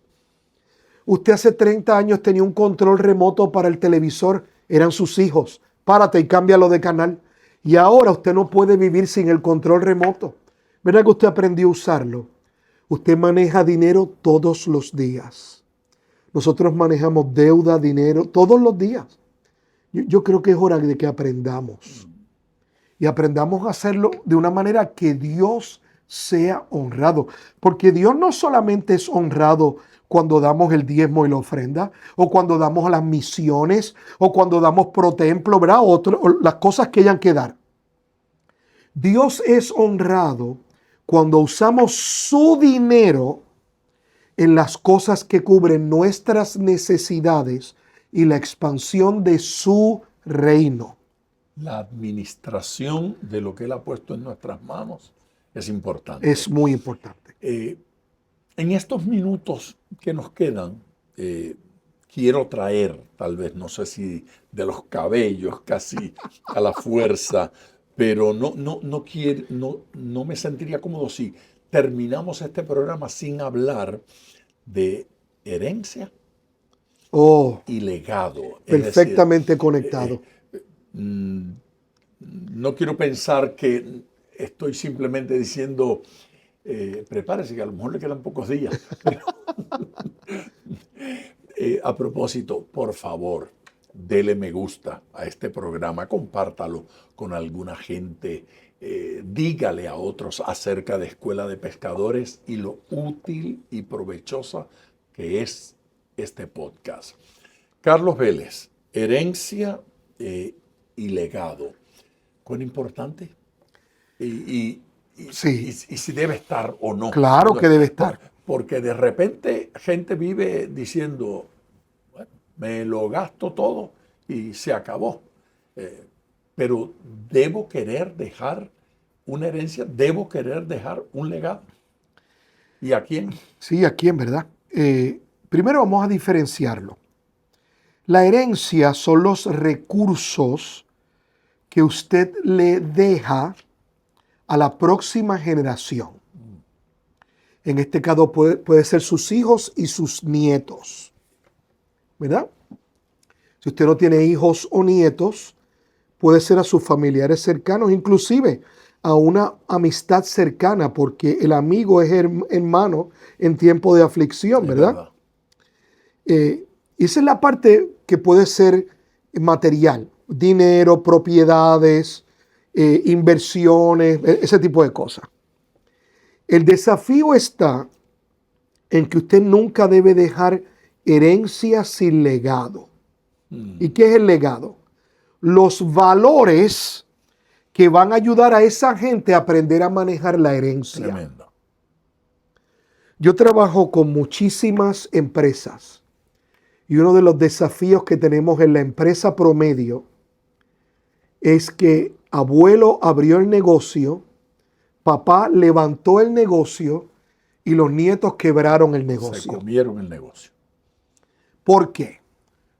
Speaker 1: Usted hace 30 años tenía un control remoto para el televisor, eran sus hijos. Párate y cámbialo de canal. Y ahora usted no puede vivir sin el control remoto. ¿Verdad que usted aprendió a usarlo? Usted maneja dinero todos los días. Nosotros manejamos deuda, dinero, todos los días. Yo creo que es hora de que aprendamos. Y aprendamos a hacerlo de una manera que Dios sea honrado. Porque Dios no solamente es honrado cuando damos el diezmo y la ofrenda, o cuando damos a las misiones, o cuando damos pro templo, ¿verdad? O las cosas que hayan que dar. Dios es honrado cuando usamos su dinero en las cosas que cubren nuestras necesidades y la expansión de su reino.
Speaker 3: La administración de lo que Él ha puesto en nuestras manos es importante.
Speaker 1: Es muy importante.
Speaker 3: En estos minutos que nos quedan, quiero traer, tal vez, no sé si de los cabellos, casi a la fuerza, pero no me sentiría cómodo si terminamos este programa sin hablar de herencia y legado.
Speaker 1: Perfectamente conectado.
Speaker 3: No quiero pensar que estoy simplemente diciendo, prepárese que a lo mejor le quedan pocos días. A propósito, por favor, dele me gusta a este programa, compártalo con alguna gente, dígale a otros acerca de Escuela de Pescadores y lo útil y provechosa que es este podcast. Carlos Vélez, herencia y legado. ¿Cuán importante? Y si debe estar o no.
Speaker 1: Claro que debe estar.
Speaker 3: Porque de repente gente vive diciendo, bueno, me lo gasto todo y se acabó. Pero debo querer dejar una herencia, debo querer dejar un legado. ¿Y a quién?
Speaker 1: Sí, ¿a quién, verdad? Primero vamos a diferenciarlo. La herencia son los recursos que usted le deja a la próxima generación. En este caso puede ser sus hijos y sus nietos, ¿verdad? Si usted no tiene hijos o nietos, puede ser a sus familiares cercanos, inclusive a una amistad cercana, porque el amigo es hermano en tiempo de aflicción, ¿verdad? Y esa es la parte que puede ser material, dinero, propiedades, inversiones, ese tipo de cosas. El desafío está en que usted nunca debe dejar herencia sin legado. ¿Y qué es el legado? Los valores que van a ayudar a esa gente a aprender a manejar la herencia.
Speaker 3: Tremendo.
Speaker 1: Yo trabajo con muchísimas empresas y uno de los desafíos que tenemos en la empresa promedio es que abuelo abrió el negocio, papá levantó el negocio y los nietos quebraron el negocio.
Speaker 3: Se comieron el negocio.
Speaker 1: ¿Por qué?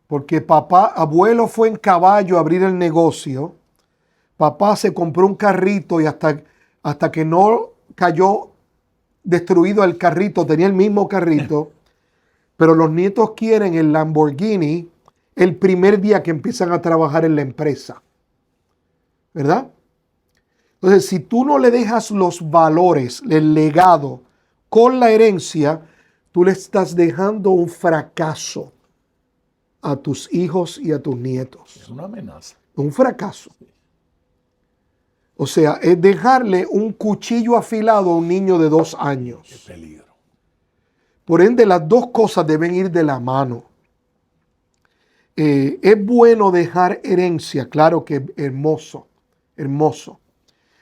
Speaker 1: Porque abuelo fue en caballo a abrir el negocio, papá se compró un carrito y hasta que no cayó destruido el carrito, tenía el mismo carrito, pero los nietos quieren el Lamborghini el primer día que empiezan a trabajar en la empresa, ¿verdad? Entonces, si tú no le dejas los valores, el legado con la herencia, tú le estás dejando un fracaso a tus hijos y a tus nietos.
Speaker 3: Es una amenaza.
Speaker 1: Un fracaso. O sea, es dejarle un cuchillo afilado a un niño de 2 años.
Speaker 3: Qué peligro.
Speaker 1: Por ende, las dos cosas deben ir de la mano. Es bueno dejar herencia, claro que es hermoso, hermoso.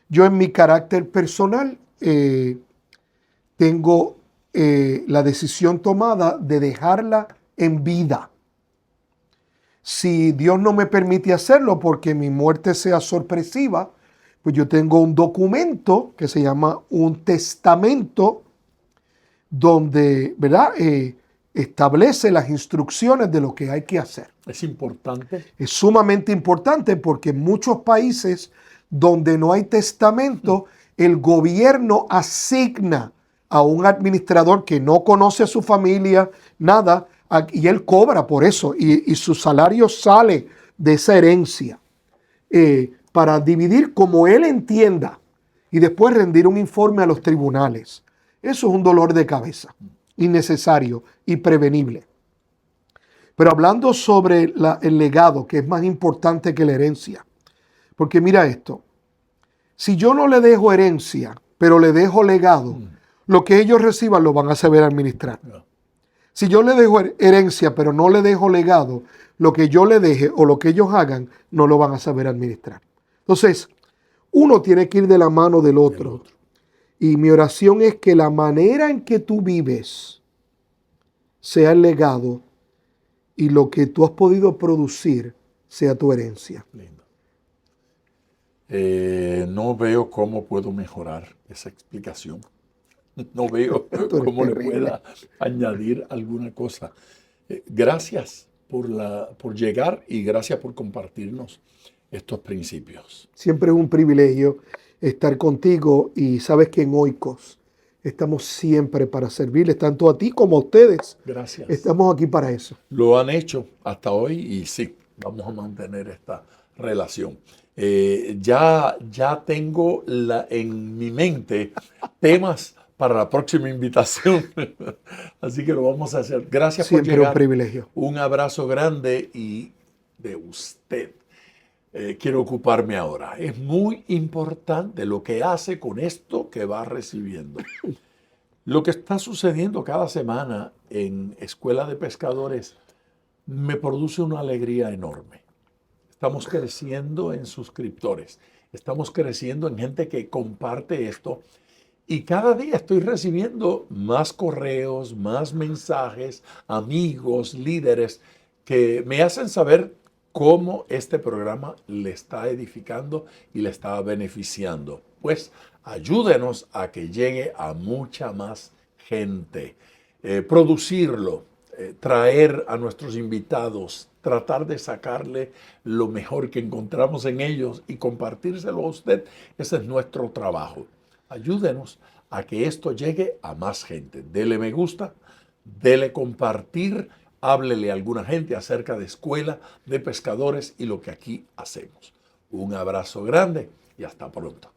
Speaker 1: Yo en mi carácter personal tengo la decisión tomada de dejarla en vida. Si Dios no me permite hacerlo porque mi muerte sea sorpresiva, pues yo tengo un documento que se llama un testamento donde, ¿verdad? Establece las instrucciones de lo que hay que hacer.
Speaker 3: Es importante.
Speaker 1: Es sumamente importante porque en muchos países donde no hay testamento, el gobierno asigna a un administrador que no conoce a su familia, nada, y él cobra por eso, y su salario sale de esa herencia para dividir como él entienda y después rendir un informe a los tribunales. Eso es un dolor de cabeza, innecesario y prevenible. Pero hablando sobre el legado, que es más importante que la herencia, porque mira esto, si yo no le dejo herencia, pero le dejo legado, lo que ellos reciban lo van a saber administrar. Si yo le dejo herencia, pero no le dejo legado, lo que yo le deje o lo que ellos hagan, no lo van a saber administrar. Entonces, uno tiene que ir de la mano del otro. Y mi oración es que la manera en que tú vives sea el legado y lo que tú has podido producir sea tu herencia.
Speaker 3: Lindo. No veo cómo puedo mejorar esa explicación. No veo cómo le pueda añadir alguna cosa. Gracias por llegar y gracias por compartirnos estos principios.
Speaker 1: Siempre es un privilegio estar contigo y sabes que en Oikos estamos siempre para servirles, tanto a ti como a ustedes.
Speaker 3: Gracias.
Speaker 1: Estamos aquí para eso.
Speaker 3: Lo han hecho hasta hoy y sí, vamos a mantener esta relación. Ya tengo en mi mente temas para la próxima invitación, así que lo vamos a hacer. Gracias por llegar.
Speaker 1: Siempre un privilegio.
Speaker 3: Un abrazo grande y de usted. Quiero ocuparme ahora. Es muy importante lo que hace con esto que va recibiendo. Lo que está sucediendo cada semana en Escuela de Pescadores me produce una alegría enorme. Estamos creciendo en suscriptores, estamos creciendo en gente que comparte esto y cada día estoy recibiendo más correos, más mensajes, amigos, líderes que me hacen saber cómo este programa le está edificando y le está beneficiando. Pues ayúdenos a que llegue a mucha más gente. Producirlo, traer a nuestros invitados, tratar de sacarle lo mejor que encontramos en ellos y compartírselo a usted. Ese es nuestro trabajo. Ayúdenos a que esto llegue a más gente. Dele me gusta, dele compartir, háblele a alguna gente acerca de Escuela de Pescadores y lo que aquí hacemos. Un abrazo grande y hasta pronto.